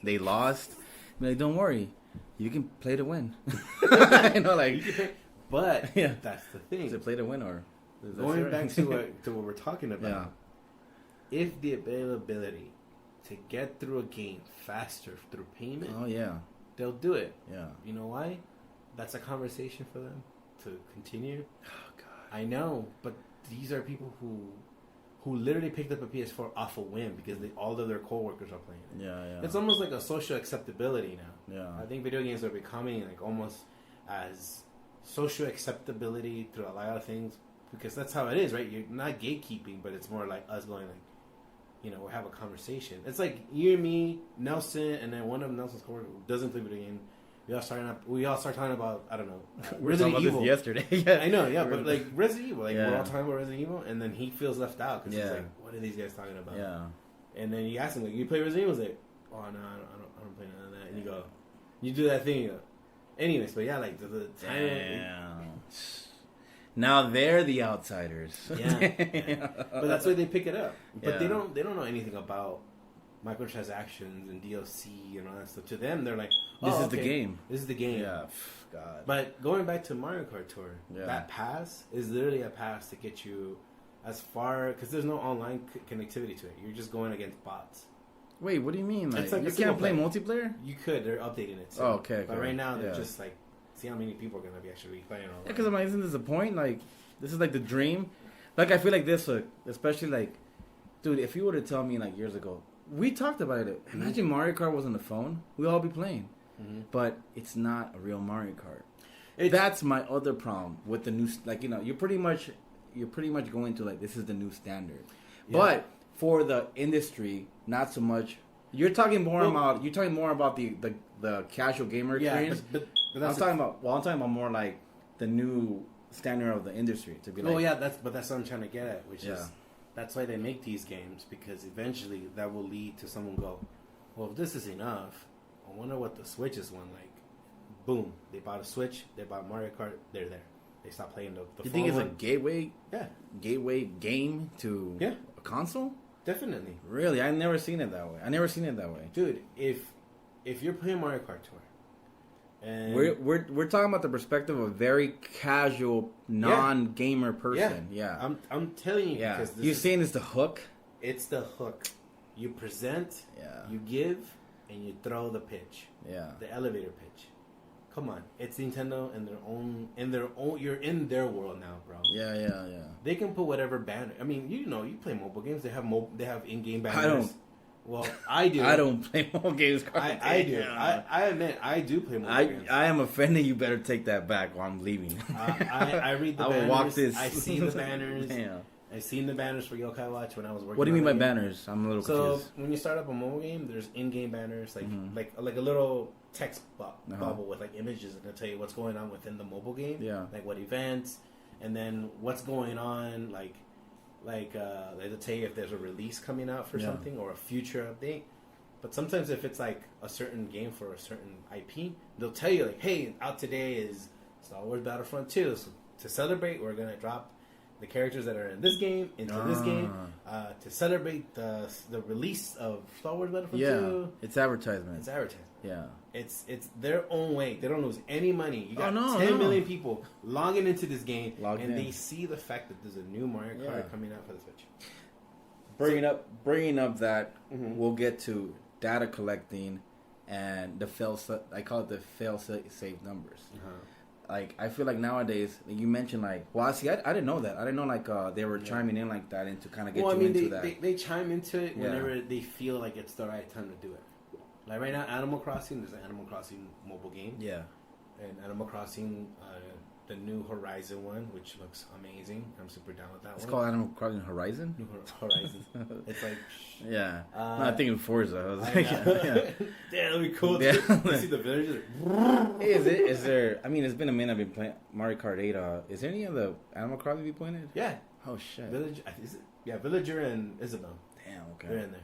they lost? Be like, don't worry, you can play to win. You know, like, you can play, but that's the thing. Is it play to win or going back to what we're talking about? Yeah. If the availability to get through a game faster through payment, they'll do it. Yeah. You know why? That's a conversation for them to continue. Oh God. I know, but these are people who literally picked up a PS4 off a whim because all of their coworkers are playing it. Yeah. It's almost like a social acceptability now. Yeah. I think video games are becoming like almost as social acceptability through a lot of things because that's how it is, right? You're not gatekeeping, but it's more like us going like, we'll have a conversation. It's like you and me, Nelson, and then one of Nelson's coworkers doesn't play video game. We all start talking about, I don't know, Resident Evil. This yesterday. Yeah. I know, yeah, but like Resident Evil, like we're all talking about Resident Evil, and then he feels left out because he's like, what are these guys talking about? Yeah. And then you ask him, like, you play Resident Evil? He's like, oh no, I don't play none of that. And you go, you do that thing. You go. Anyways, but yeah, like the time. Now they're the outsiders. Yeah. But that's why they pick it up. But they don't know anything about microtransactions and DLC and all that stuff. To them, they're like, this is the game. This is the game. Yeah. God. But going back to Mario Kart Tour, that pass is literally a pass to get you as far, because there's no online connectivity to it. You're just going against bots. Wait, what do you mean? Like you a can't play multiplayer? You could. They're updating it. Oh, okay. But right now, they're just like, see how many people are going to be actually playing online. Yeah, because I'm like, isn't this the point? Like, this is like the dream. Like, I feel like this, especially like, dude, if you were to tell me like years ago, we talked about it. Imagine Mario Kart was on the phone. We'd all be playing. Mm-hmm. But it's not a real Mario Kart. That's my other problem with the new, like, you're pretty much going to like, this is the new standard. Yeah. But for the industry, not so much. You're talking more about the casual gamer experience. But I'm talking about more like the new standard of the industry to be like. Oh yeah, that's what I'm trying to get at, which is that's why they make these games, because eventually that will lead to someone go, well, if this is enough, I wonder what the Switch is one like. Boom, they bought a Switch, they bought Mario Kart, they're there. They stop playing the you think it's a gateway game to a console? Definitely. Really, I've never seen it that way. Dude, if you're playing Mario Kart Tour, and we're talking about the perspective of a very casual, non-gamer person. Yeah. I'm telling you, because you're saying it's the hook. It's the hook. You present, you give, and you throw the pitch. Yeah. The elevator pitch. Come on, it's Nintendo in their own. You're in their world now, bro. Yeah. They can put whatever banner. I mean, you play mobile games. They have in-game banners. I don't. Well, I do. I don't play mobile games. I do. Yeah. I admit, I do play mobile games. I am offended. You better take that back while I'm leaving. I read the banners. I will walk this. I see the banners. Damn. I've seen the banners for Yokai Watch when I was working. What do you mean by banners? I'm a little confused. So when you start up a mobile game, there's in-game banners, like a little text bubble with like images, and it'll tell you what's going on within the mobile game. Yeah. Like what events, and then what's going on, like they'll tell you if there's a release coming out for something or a future update. But sometimes if it's like a certain game for a certain IP, they'll tell you like, hey, out today is Star Wars Battlefront 2. So to celebrate, we're gonna drop the characters that are in this game into this game to celebrate the release of Star Wars Battlefront 2. It's advertisement. It's advertisement. Yeah. It's their own way. They don't lose any money. You got 10 million people logging into this game, they see the fact that there's a new Mario Kart coming out for the Switch. Bringing up that, we'll get to data collecting and I call it the fail-safe numbers. Like, I feel like nowadays, you mentioned like, well, see, I didn't know that. I didn't know like they were chiming in like that and to kind of get into that. They chime into it whenever they feel like it's the right time to do it. Like right now, Animal Crossing, there's an Animal Crossing mobile game. Yeah. And Animal Crossing, the New Horizon one, which looks amazing. I'm super down with that one. It's called Animal Crossing Horizon? New Horizon. It's like... Yeah. No, I'm thinking Forza. I was like, that'd be cool. Yeah. You see the villagers? Hey, is there... I mean, it's been a minute I've been playing Mario Kart 8. Is there any other Animal Crossing you played? Yeah. Oh, shit. Villager and Isabel. Damn, okay. They're in there.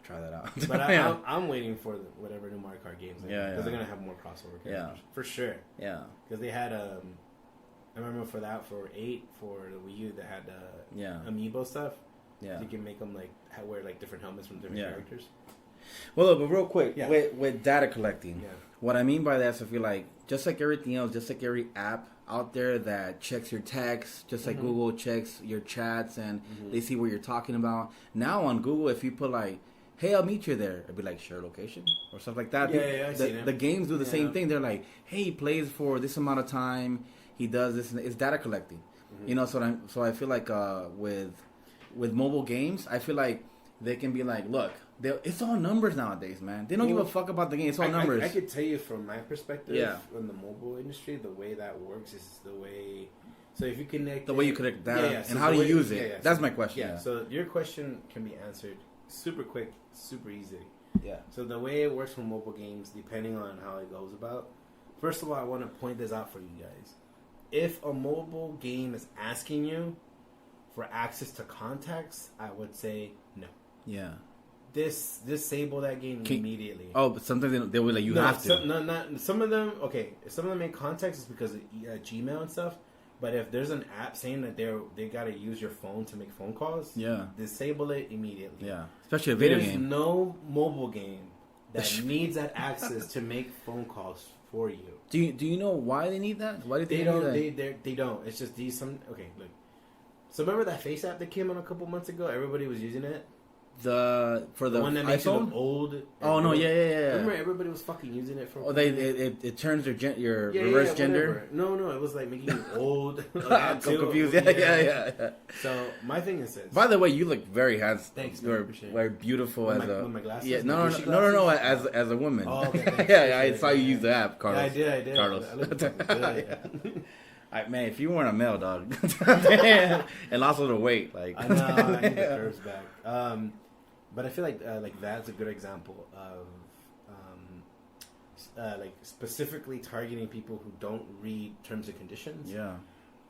Try that out. But I'm waiting for whatever new Mario Kart games. Because they're going to have more crossover characters. For sure. Yeah. Because they had... I remember for 8, for the Wii U, they had amiibo stuff. Yeah. So you can make them like wear like different helmets from different characters. Well, look, but real quick, with data collecting, what I mean by that is I feel like just like everything else, just like every app out there that checks your texts, just like Google checks your chats and they see what you're talking about. Now on Google, if you put like, hey, I'll meet you there, it'd be like share location or stuff like that. The games do the same thing. They're like, hey, he plays for this amount of time. He does this, and it's data collecting, So I feel like with mobile games, I feel like they can be like, look, it's all numbers nowadays, man. They don't give a fuck about the game. It's all numbers. I could tell you from my perspective, in the mobile industry, the way that works is the way. So if you connect way you connect data, and how do you use it? That's my question. So your question can be answered super quick, super easy. Yeah. So the way it works for mobile games, depending on how it goes about. First of all, I want to point this out for you guys. If a mobile game is asking you for access to contacts, I would say no. Yeah. Disable that game immediately. Oh, but sometimes they will like you have to. Not some of them. Okay, some of them make contacts is because of Gmail and stuff. But if there's an app saying that they gotta use your phone to make phone calls, disable it immediately. Yeah, especially a video game. There's no mobile game that needs that access to make phone calls for you. Do you know why they need that? Why do they don't? They don't. It's just these some. Okay, look. So remember that Face app that came out a couple months ago? Everybody was using it. The one that makes you look old. Oh no! Yeah. Remember, everybody was fucking using it for. Oh, it turns your reverse gender. No, it was like making you old. I'm confused. Yeah. So my thing is this. By the way, you look very handsome. Thanks, You're very beautiful with my glasses. Yeah, no. As a woman. Oh, okay, I saw you use the app, Carlos. Yeah, I did. Carlos. I look good. Man, if you weren't a male dog, and also the weight, like I know, I need the curves back. But I feel like that's a good example of like specifically targeting people who don't read terms and conditions. Yeah,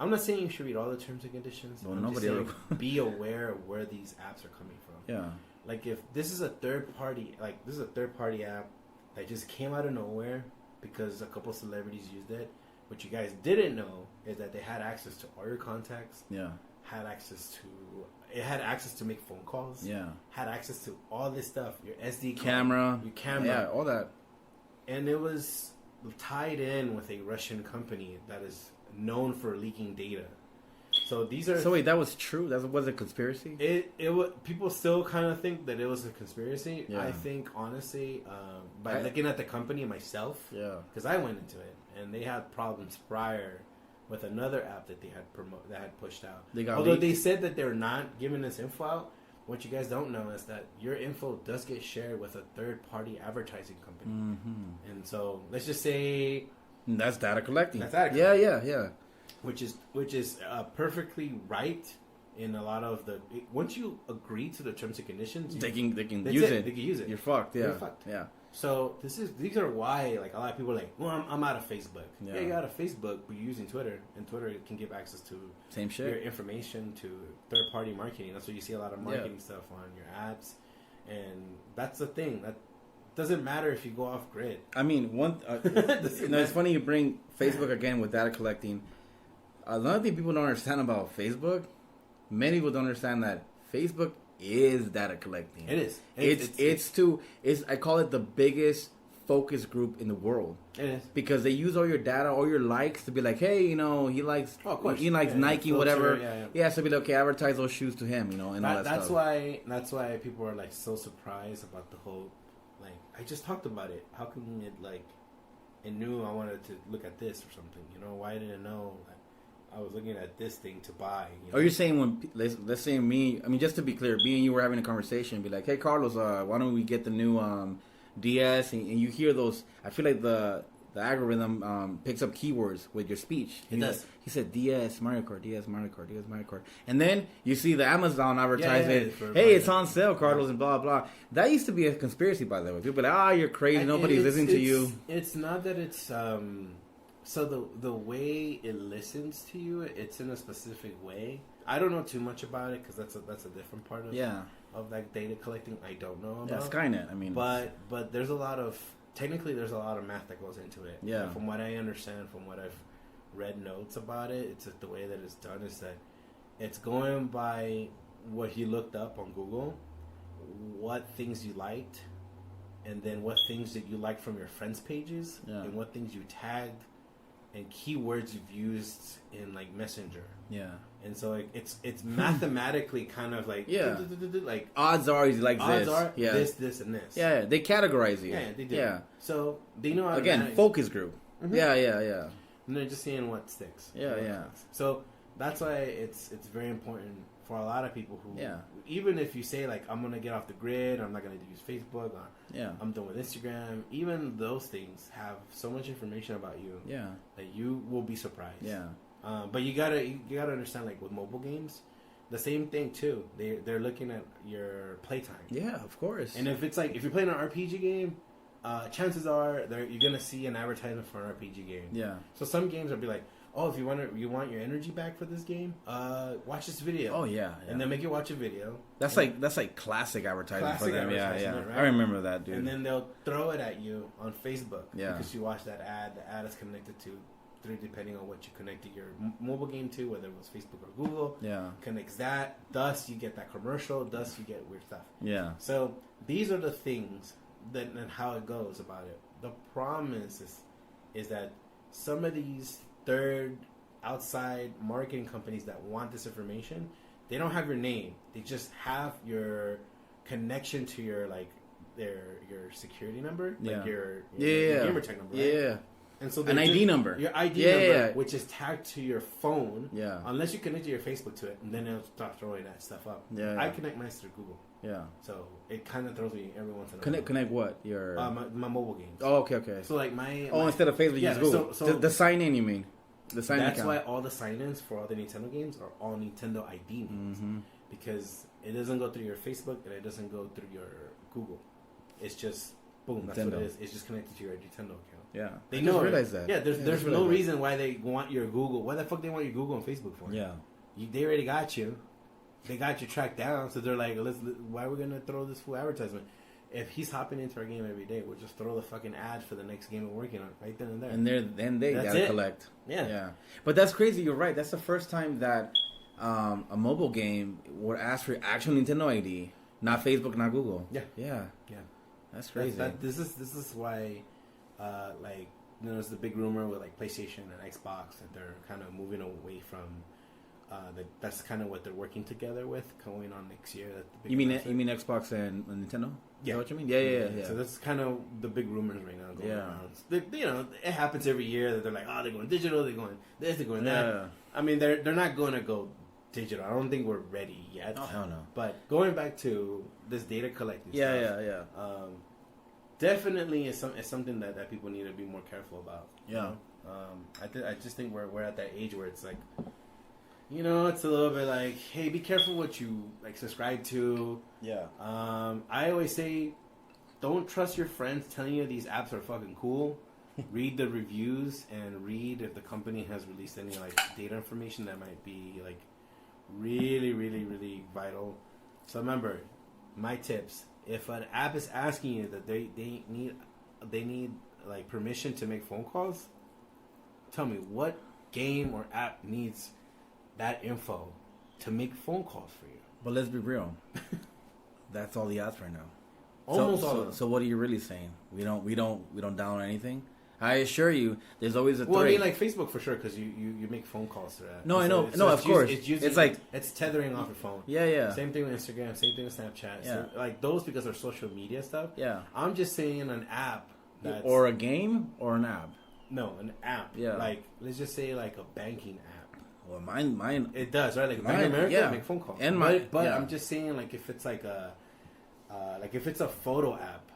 I'm not saying you should read all the terms and conditions. Well, I'm nobody just saying be aware of where these apps are coming from. Yeah, like if this is a third party app that just came out of nowhere because a couple celebrities used it. What you guys didn't know is that they had access to all your contacts. Yeah. Had access to make phone calls. Yeah. Had access to all this stuff. Your SD camera. Your camera. Yeah, all that. And it was tied in with a Russian company that is known for leaking data. So these are. So wait, that was true? That was a conspiracy? It was. People still kind of think that it was a conspiracy. Yeah. I think honestly, by looking at the company myself, because I went into it and they had problems prior with another app that they had pushed out. Although they said that they're not giving this info out, what you guys don't know is that your info does get shared with a third-party advertising company. Mm-hmm. And so let's just say that's data collecting. That's data collecting. Yeah. Which is perfectly right in a lot of the. Once you agree to the terms and conditions, they can use it. They can use it. You're fucked. Yeah. You're fucked. Yeah. So these are why like a lot of people are like, well, I'm out of Facebook. Yeah, you're out of Facebook, but you're using Twitter, and Twitter can give access to same shit, your information to third party marketing. That's why you see a lot of marketing stuff on your apps, and that's the thing that doesn't matter if you go off grid. I mean, it's funny you bring Facebook again with data collecting. Another thing people don't understand about Facebook, many people don't understand that Facebook is data collecting. It is. It's I call it the biggest focus group in the world. It is. Because they use all your data, all your likes to be like, hey, he likes Nike, filter, whatever. Yeah, so be like, okay, advertise those shoes to him, and all that that's stuff. That's why people are like so surprised about the whole like I just talked about it. How come it knew I wanted to look at this or something? Why didn't it know I was looking at this thing to buy. Oh, you're saying when let's say me? I mean, just to be clear, me and you were having a conversation, be like, "Hey, Carlos, why don't we get the new DS?" And you hear those. I feel like the algorithm picks up keywords with your speech. It does. He said DS Mario Kart, DS Mario Kart, DS Mario Kart, and then you see the Amazon advertisement. Hey, it's on sale, Carlos, and blah blah. That used to be a conspiracy, by the way. People be like, you're crazy. Nobody's listening to you. It's not that it's. So the way it listens to you, it's in a specific way. I don't know too much about it because that's a different part of that data collecting. I don't know about. Yeah, Skynet. I mean, but there's a lot of there's a lot of math that goes into it. Yeah. And from what I understand, from what I've read notes about it, it's the way that it's done is that it's going by what he looked up on Google, what things you liked, and then what things that you liked from your friends' pages, and what things you tagged. And keywords you've used in like Messenger. Yeah. And so it's mathematically kind of like like odds are he's like odds this. Are yeah. this and this. Yeah, they categorize you. Yeah, they do. Yeah. So they know how again focus group. Mm-hmm. Yeah. And they're just seeing what sticks. Yeah. So that's why it's very important for a lot of people who even if you say like I'm gonna get off the grid, I'm not gonna use Facebook, or I'm done with Instagram. Even those things have so much information about you that you will be surprised. Yeah. But you gotta understand like with mobile games, the same thing too. They're looking at your playtime. Yeah, of course. And if it's like if you're playing an RPG game, chances are you're gonna see an advertisement for an RPG game. Yeah. So some games will be like, oh, if you want your energy back for this game, watch this video. Oh yeah. And then make you watch a video. That's like classic advertising for them. Yeah, right? I remember that, dude. And then they'll throw it at you on Facebook. Yeah. Because you watch that ad. The ad is connected to, depending on what you connected your mobile game to, whether it was Facebook or Google. Yeah. Connects that. Thus, you get that commercial. Thus, you get weird stuff. Yeah. So these are the things that and how it goes about it. The problem is that some of these third outside marketing companies that want this information, they don't have your name. They just have your connection to your your security number, like your gamer tag number, right? Yeah. And so an ID number, your ID number, which is tagged to your phone. Yeah. Unless you connect your Facebook to it, and then it'll start throwing that stuff up. Yeah. I connect mine through Google. Yeah. So it kind of throws me every once in a while. Connect what? Your my mobile games. Oh, okay. So like my instead of Facebook, use Google. So the sign in, you mean? The sign in That's account. why all the sign-ins for all the Nintendo games are all Nintendo ID names, because it doesn't go through your Facebook and it doesn't go through your Google. It's just boom. That's what it is. It's just connected to your Nintendo account. Yeah, they know. Just realize that. Yeah, there's no reason why they want your Google. Why the fuck they want your Google and Facebook for? Yeah, they already got you. They got you tracked down, so they're like, why are we gonna throw this full advertisement? If he's hopping into our game every day, we'll just throw the fucking ad for the next game we're working on right then and there. And they gotta collect. Yeah. But that's crazy. You're right. That's the first time that a mobile game would ask for actual Nintendo ID, not Facebook, not Google. Yeah. That's crazy. This is why, there's the big rumor with like PlayStation and Xbox that they're kind of moving away from. That's kind of what they're working together with going on next year. You mean Xbox and Nintendo? Yeah. Is that what you mean? Yeah. So that's kind of the big rumors right now going around. It happens every year that they're like, oh, they're going digital, they're going this, they're going that. I mean, they're not going to go digital. I don't think we're ready yet. Oh, hell no. But going back to this data collecting stuff. Definitely is something that people need to be more careful about. Yeah. I just think we're at that age where it's like, it's a little bit like, hey, be careful what you subscribe to. Yeah. I always say, don't trust your friends telling you these apps are fucking cool. Read the reviews and read if the company has released any data information that might be really, really, really vital. So remember, my tips: if an app is asking you that they need permission to make phone calls, tell me what game or app needs that info to make phone calls for you. But let's be real. That's all the apps right now. Almost all of them. So what are you really saying? We don't download anything? I assure you, there's always a threat. Well, I mean, Facebook for sure, because you make phone calls to that. No, I know. No, of course. It's tethering off your phone. Yeah. Same thing with Instagram. Same thing with Snapchat. Yeah. Those because they're social media stuff. Yeah. I'm just saying an app or a game or an app. No, an app. Yeah. Let's just say a banking app. Well, mine. It does, right? Like Bank of America, make phone calls. And but I'm just saying, if it's if it's a photo app,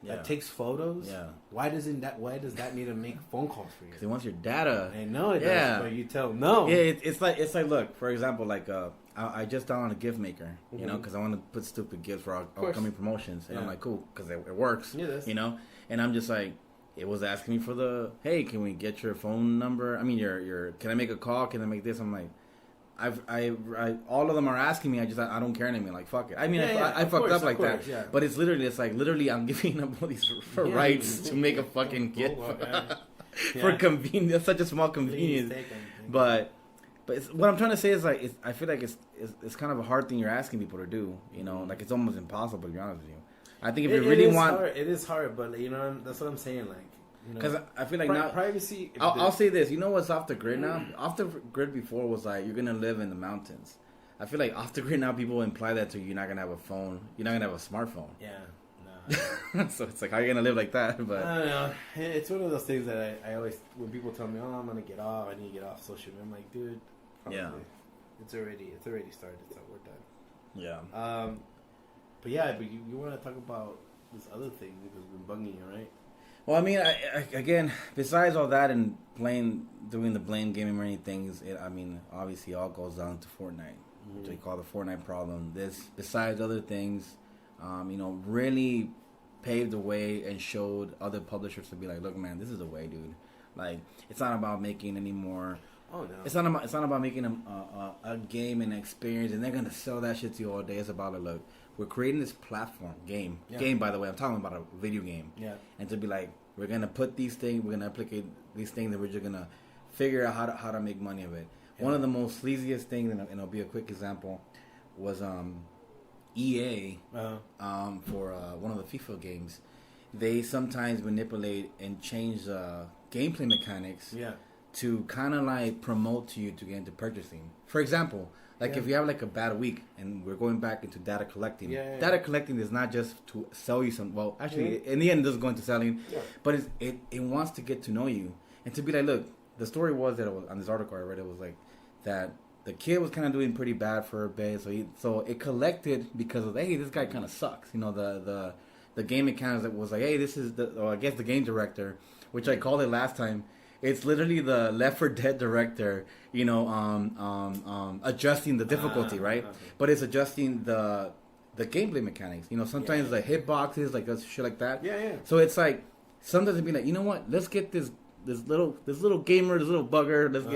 that takes photos. Yeah. Why does that need to make phone calls for you? Because it wants your data. I know it does, but you tell no. Yeah, it's like look, for example, I just downloaded a gift maker, because I want to put stupid gifts for our upcoming promotions, and I'm like, cool, because it works. Yeah, it does. And I'm just like, it was asking me for hey, can we get your phone number? I mean, your can I make a call? Can I make this? I'm like, I all of them are asking me. I don't care anymore. Like, fuck it. I mean, I fucked up like that. Yeah. But it's literally I'm giving up all these rights to make a fucking gift for convenience. That's such a small convenience. But what I'm trying to say is I feel like it's kind of a hard thing you're asking people to do. It's almost impossible, to be honest with you. I think if you really want, it is hard. But that's what I'm saying. Because I feel like now privacy. I'll say this. You know what's off the grid now? Off the grid before was you're gonna live in the mountains. I feel like off the grid now people imply that to you. You're not gonna have a phone. You're not gonna have a smartphone. Yeah. No. So it's how are you gonna live like that? But I don't know. It's one of those things that I always, when people tell me, "Oh, I'm gonna get off. I need to get off social media." I'm like, dude, probably. Yeah. It's already started. So we're done. Yeah. But you want to talk about this other thing because we've been bugging you, right? Well, I mean, I again, besides all that and doing the blame gaming or anything, obviously all goes down to Fortnite. which I call the Fortnite problem. This, besides other things, really paved the way and showed other publishers to be like, look, man, this is the way, dude. Like, it's not about making any more. Oh no. It's not about making a game and experience, and they're gonna sell that shit to you all day. It's about look, we're creating this platform game. Yeah. Game, by the way, I'm talking about a video game. Yeah. And to be like, we're gonna put these things, we're gonna applicate these things, and we're just gonna figure out how to make money of it. Yeah. One of the most sleaziest things, and it'll be a quick example, was EA for one of the FIFA games. They sometimes manipulate and change gameplay mechanics. Yeah. To kind of like promote to you to get into purchasing. For example, like if you have like a bad week and we're going back into data collecting. Data collecting is not just to sell you some. Well, actually, in the end, it does go into selling. Yeah. But it wants to get to know you and to be like, look, the story was that it was on this article I read. It was like that the kid was kind of doing pretty bad for a bit, so it collected because of hey, this guy kind of sucks. The game mechanics that was like, hey, this is I guess the game director, which I called it last time. It's literally the Left 4 Dead director, adjusting the difficulty, right? Okay. But it's adjusting the gameplay mechanics. Sometimes the hitboxes, like shit like that. Yeah, yeah. So it's like sometimes it'd be like, you know what? Let's get this little gamer, this little bugger. Let's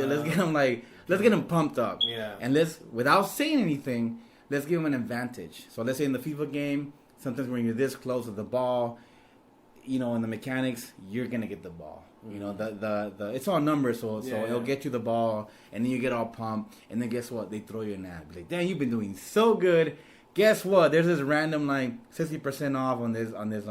get him pumped up. Yeah. And without saying anything, let's give him an advantage. So let's say in the FIFA game, sometimes when you're this close to the ball, in the mechanics, you're gonna get the ball. The it's all numbers, so it'll get you the ball, and then you get all pumped, and then guess what? They throw you an ad. Like, damn, you've been doing so good. Guess what? There's this random 60% off on this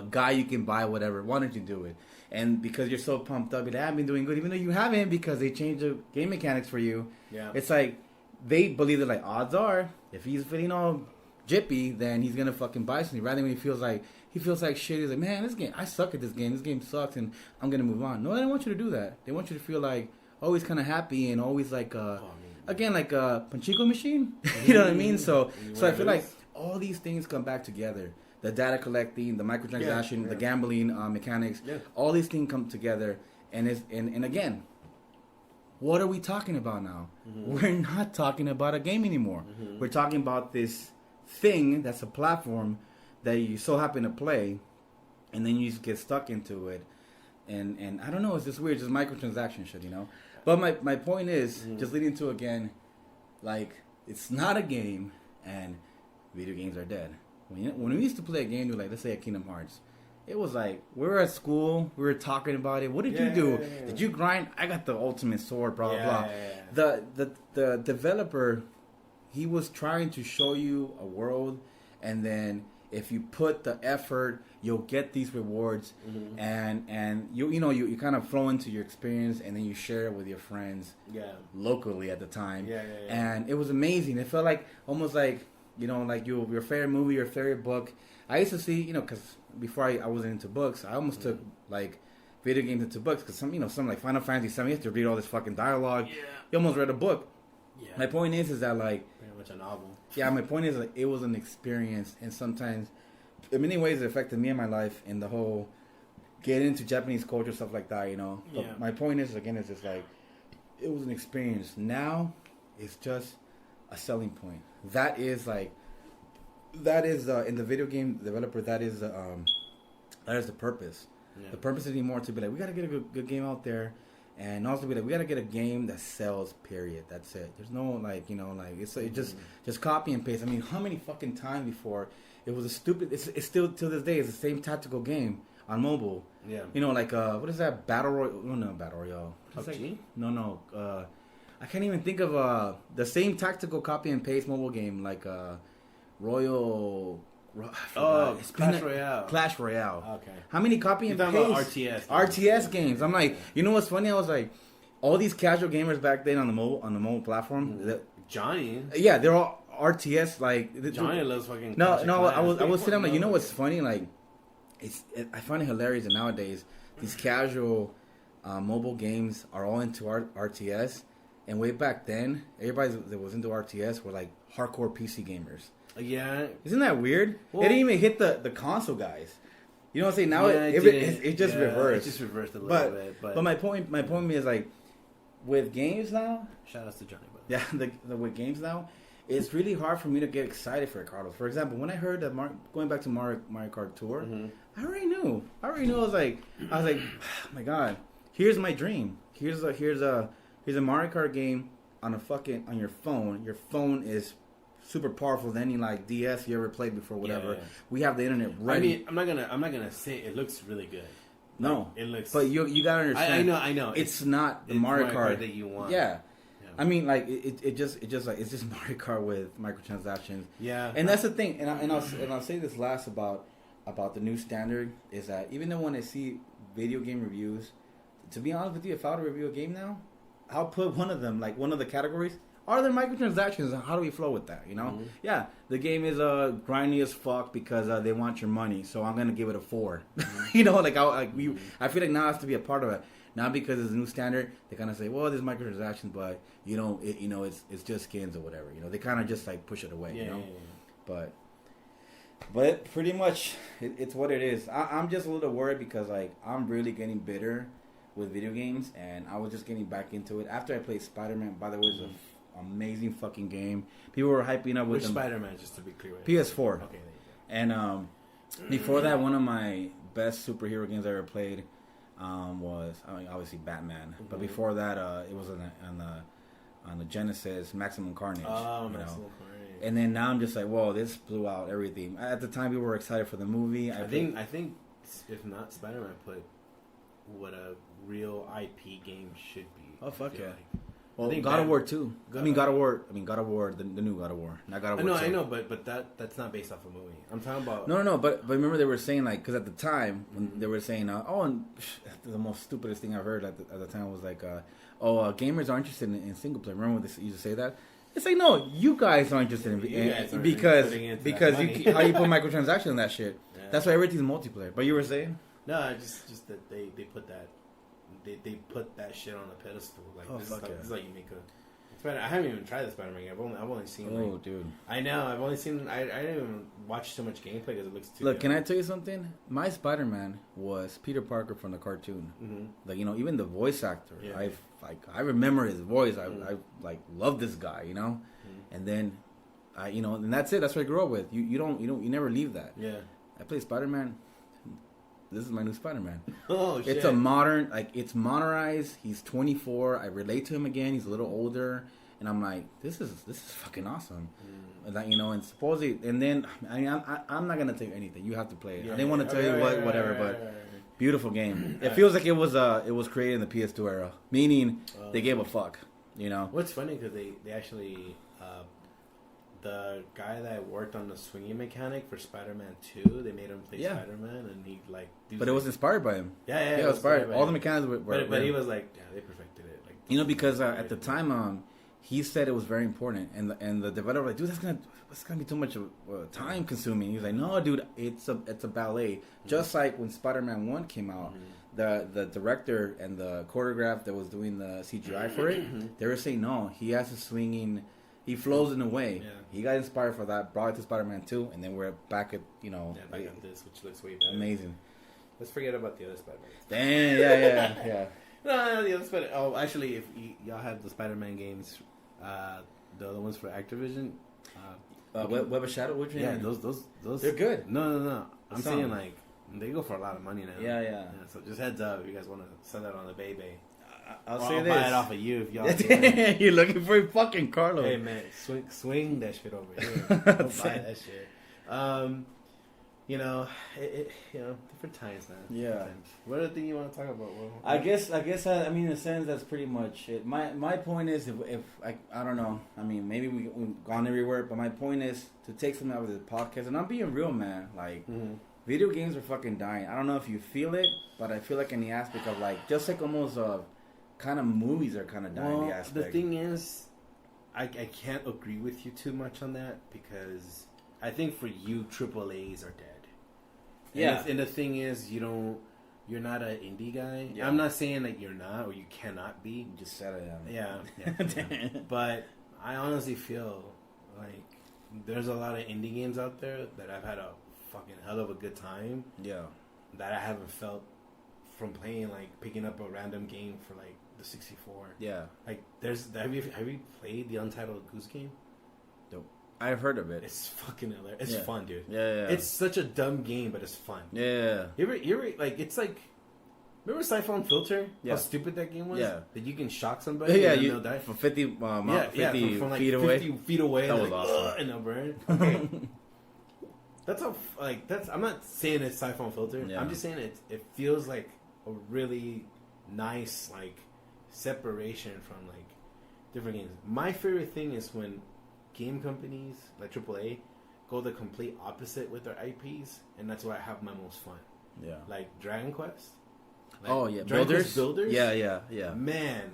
guy you can buy, whatever. Why don't you do it? And because you're so pumped up, I've been doing good, even though you haven't, because they changed the game mechanics for you. Yeah, it's like they believe that odds are if he's feeling all jippy, then he's gonna fucking buy something. Rather when he feels like shit, he's like, man, this game, I suck at this game. This game sucks, and I'm gonna move on. No, they don't want you to do that. They want you to feel like always kind of happy and always like again like a Panchico machine. You know what I mean? So I feel like all these things come back together. The data collecting, the microtransaction, the gambling mechanics, all these things come together, and again, what are we talking about now? Mm-hmm. We're not talking about a game anymore. Mm-hmm. We're talking about this thing that's a platform that you so happen to play, and then you just get stuck into it, and I don't know, it's just weird, just microtransaction shit, But my point is, just leading to again, like, it's not a game, and video games are dead. When we used to play a game, let's say a Kingdom Hearts, it was like, we were at school, we were talking about it. What did you do? Yeah. Did you grind? I got the ultimate sword, blah, blah, blah. Yeah. The developer, he was trying to show you a world, and then if you put the effort, you'll get these rewards, and you kind of flow into your experience, and then you share it with your friends locally at the time. And it was amazing. It felt like almost like your favorite movie, your favorite book. I used to see, because before I wasn't into books, I almost took video games into books, because some like Final Fantasy 7, you have to read all this fucking dialogue. You almost read a book. My point is that pretty much a novel. Yeah, my point is it was an experience, and sometimes, in many ways, it affected me in my life and the whole getting into Japanese culture, stuff like that. But my point is again, it's just it was an experience. Now, it's just a selling point. That is in the video game developer. That is the purpose. Yeah. The purpose is anymore to be we gotta get a good game out there. And also be we gotta get a game that sells. Period. That's it. There's no it's just copy and paste. I mean, how many fucking times before it was a stupid? It's still till this day. It's the same tactical game on mobile. Yeah. What is that battle royale? No, not battle royale. PUBG? No. I can't even think of the same tactical copy and paste mobile game Royal. It's Clash Royale. Clash Royale. Okay. How many copy and paste? RTS games. I'm like, you know what's funny? I was like, all these casual gamers back then on the mobile platform. Johnny. Yeah, they're all RTS. Johnny loves fucking. No. I was sitting. I'm like, you know what's funny? I find it hilarious that nowadays these casual mobile games are all into RTS, and way back then, everybody that was into RTS were hardcore PC gamers. Yeah. Isn't that weird? Well, it didn't even hit the console guys. You know what I'm saying? Now it just reversed. It just reversed a little bit. But my point is with games now. Shout out to Johnny, by Yeah, the with games now, it's really hard for me to get excited for it, Carlos. For example, when I heard that going back to Mario Kart Tour, I already knew. I was like, oh my god, here's my dream. Here's a Mario Kart game on your phone. Your phone is super powerful than any like DS you ever played before, whatever. Yeah. We have the internet ready. I mean, I'm not gonna say it looks really good. No, like, it looks. But you gotta understand. I know. It's not the Mario Kart that you want. Yeah. I mean, like it's just Mario Kart with microtransactions. Yeah, and that's the thing. And I'll say this last about the new standard is that even though when I see video game reviews, to be honest with you, if I were to review a game now, I'll put one of the categories. Are there microtransactions, and how do we flow with that? You know, Mm-hmm. Yeah, the game is grindy as fuck because they want your money, so I'm gonna give it a 4. Mm-hmm. You know, I feel like now it has to be a part of it. Not because it's a new standard, they kind of say, well, there's microtransactions, but it's just skins or whatever. You know, they kind of just like push it away. Yeah, you know, yeah. But pretty much it's what it is. I'm just a little worried because like I'm really getting bitter with video games, and I was just getting back into it after I played Spider-Man. By the way, it's an amazing fucking game. People were hyping up with them. Spider-Man, just to be clear. PS4. Okay, there you go. And before that, one of my best superhero games I ever played was obviously Batman. Mm-hmm. But before that, it was on the Genesis, Maximum Carnage. Oh, Maximum Carnage. And then now I'm just like, whoa, this blew out everything. At the time, we were excited for the movie. I think if not Spider-Man, put what a real IP game should be. Oh fuck yeah! Like. Well, God of War 2. God of War, the new God of War, not God of War 2. I know, but that's not based off a movie. I'm talking about. No, but remember they were saying like, because at the time when they were saying, and the most stupidest thing I heard at the time was like, gamers are interested in single player. Remember when they used to say that? It's like, no, you guys are interested in because how you put microtransactions in that shit. Yeah. That's why everything's multiplayer. But you were saying? No, just that they put that. They put that shit on a pedestal. Like this is like you make a. Spider. I haven't even tried the Spider-Man game. I've only seen. Oh, dude. I know. I've only seen. I didn't even watch so much gameplay because it looks too. Look, can I tell you something? My Spider-Man was Peter Parker from the cartoon. Mm-hmm. Like even the voice actor. Yeah. I remember his voice. Mm-hmm. I love this guy. You know, mm-hmm. And then, and that's it. That's what I grew up with. You never leave that. Yeah. I play Spider-Man. This is my new Spider-Man. Oh, shit. It's a modern, it's modernized. He's 24. I relate to him again. He's a little older. And I'm like, this is fucking awesome. Mm. Like, and supposedly, and then, I mean, I'm not going to tell you anything. You have to play it. Yeah, I didn't want to tell you whatever, but beautiful game. It feels like it was created in the PS2 era. Meaning, they gave a fuck, What's funny, because they actually... the guy that worked on the swinging mechanic for Spider-Man 2, they made him play Spider-Man, and he But it was inspired by him. Yeah, it was inspired. All the mechanics were. But he was like, yeah, they perfected it. Because at the time, he said it was very important, and the developer like, dude, that's gonna be too much time consuming. He was like, no, dude, it's a ballet. Mm-hmm. Just like when Spider-Man 1 came out, the director and the choreograph that was doing the CGI for it, they were saying no, he has a swinging. He flows in a way. Yeah. He got inspired for that, brought it to Spider-Man 2, and then we're back at, back at this, which looks way better. Amazing. Let's forget about the other Spider-Man. Damn, yeah. No, the other Spider-Man. Oh, actually, if y'all have the Spider-Man games, the other ones for Activision. Web of Shadow? Which one? Yeah, those. They're good. No. I'm saying, they go for a lot of money now. Yeah. So just heads up if you guys want to send that on the baby. I'll say this. I'll buy it off of you if y'all. You're looking for fucking Carlos. Hey man, swing that shit over here. I'll buy that shit. Different times, man. Yeah. Times. What other thing you want to talk about? I guess. I mean, in a sense, that's pretty much it. My point is, if I don't know. I mean, maybe we've gone everywhere, but my point is to take something out of this podcast, and I'm being real, man. Like. Mm-hmm. Video games are fucking dying. I don't know if you feel it, but I feel like in the aspect of just like almost kind of movies are kind of dying. Well, the aspect. The thing is, I can't agree with you too much on that because I think for you, AAAs are dead. Yeah. And the thing is, you're not an indie guy. Yeah. I'm not saying that you're not or you cannot be. You just said I am. Yeah. But I honestly feel like there's a lot of indie games out there that I've had a fucking hell of a good time. Yeah. That I haven't felt from playing like picking up a random game for like the 64. Yeah. Like have you played the Untitled Goose Game? Nope. I've heard of it. It's fucking hilarious. It's fun, dude. Yeah. It's such a dumb game, but it's fun. Yeah. You ever like it's like. Remember Siphon Filter? Yeah. How stupid that game was? Yeah. That you can shock somebody and they'll die? From 50, from from like feet 50 away. feet away. That was like, awesome. And they'll burn. Okay. That's how, like, that's, I'm not saying it's Siphon Filter. Yeah. I'm just saying it feels like a really nice, like, separation from, like, different games. My favorite thing is when game companies, like AAA, go the complete opposite with their IPs, and that's where I have my most fun. Yeah. Like Dragon Quest. Like, Oh, yeah. Dragon Quest Builders? Yeah. Man,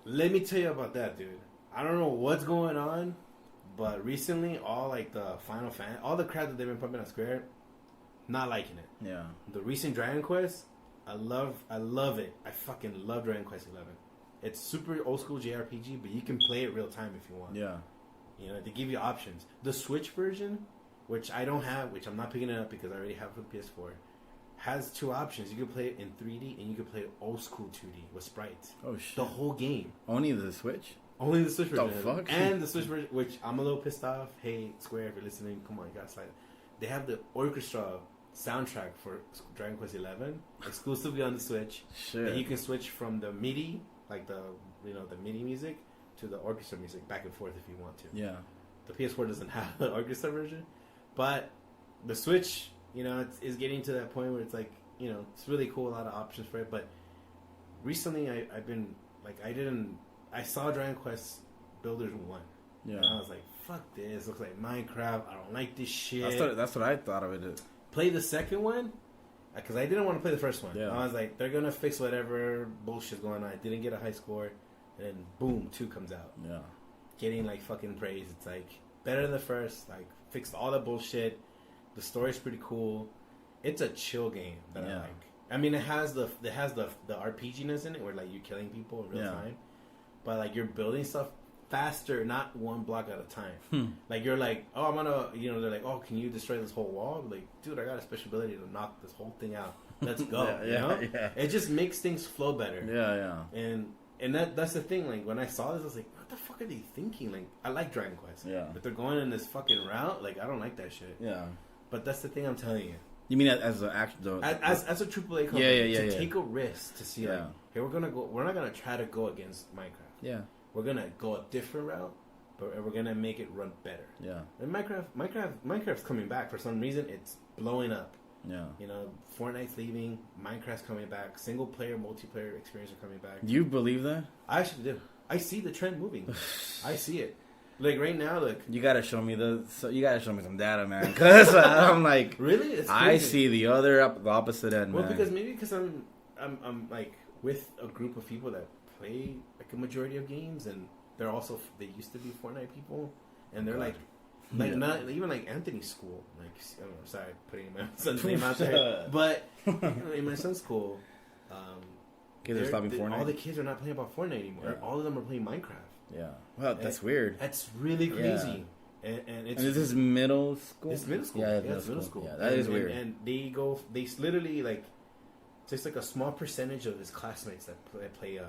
let me tell you about that, dude. I don't know what's going on, but recently, all like the Final Fan, all the crap that they've been pumping on Square, not liking it. Yeah. The recent Dragon Quest, I love it. I fucking love Dragon Quest 11. It's super old school JRPG, but you can play it real time if you want. Yeah. You know, they give you options. The Switch version, which I don't have, which I'm not picking it up because I already have it for the PS4, has two options. You can play it in 3D and you can play it old school 2D with sprites. Oh shit. The whole game. Only the Switch? Only the Switch version. The fuck? And the Switch version, which I'm a little pissed off. Hey, Square, if you're listening, come on, you gotta slide. They have the orchestra soundtrack for Dragon Quest 11 exclusively on the Switch. Shit. And you can switch from the MIDI, like the MIDI music, to the orchestra music back and forth if you want to. Yeah. The PS4 doesn't have the orchestra version, but the Switch, is getting to that point where it's like, it's really cool, a lot of options for it. But recently, I've been like, I saw Dragon Quest Builders 1. Yeah. And I was like, fuck this, looks like Minecraft. I don't like this shit. That's what I thought of it. Play the second one, because I didn't want to play the first one. Yeah. I was like, they're gonna fix whatever bullshit's going on. I didn't get a high score, and then boom, 2 comes out. Yeah. Getting like fucking praise. It's like better than the first. Like fixed all the bullshit. The story's pretty cool. It's a chill game that I like. I mean, it has the RPGness in it, where like you're killing people in real time, but like you're building stuff faster, not one block at a time. Like you're like, oh, I'm gonna, they're like, oh, can you destroy this whole wall? Like, dude, I got a special ability to knock this whole thing out. Let's go. Yeah. It just makes things flow better. Yeah. And that's the thing. Like when I saw this, I was like, what the fuck are they thinking? Like, I like Dragon Quest. Yeah. But they're going in this fucking route. Like, I don't like that shit. Yeah. But that's the thing I'm telling you. You mean as an actual As a AAA company, to take a risk to see like, hey, we're not gonna try to go against Minecraft. Yeah. We're gonna go a different route, but we're gonna make it run better. Yeah. And Minecraft's coming back for some reason. It's blowing up. Yeah. Fortnite's leaving. Minecraft's coming back. Single player, multiplayer experience are coming back. You believe that? I actually do. I see the trend moving. I see it. Like right now, look. You gotta show me some data, man. Because I'm like, really, it's I see the opposite end, well, man. because I'm like with a group of people that play like a majority of games, and they used to be Fortnite people, and they're like not even like Anthony's school. Like, I'm sorry, putting my son's name out there, but in my son's school, kids are stopping Fortnite. All the kids are not playing about Fortnite anymore. Yeah. All of them are playing Minecraft. Yeah. Well, that's weird. That's really crazy. And it's... And this is middle school? It's middle school. Yeah, it's middle school. Yeah, that is weird. And they literally, like, just like a small percentage of his classmates that play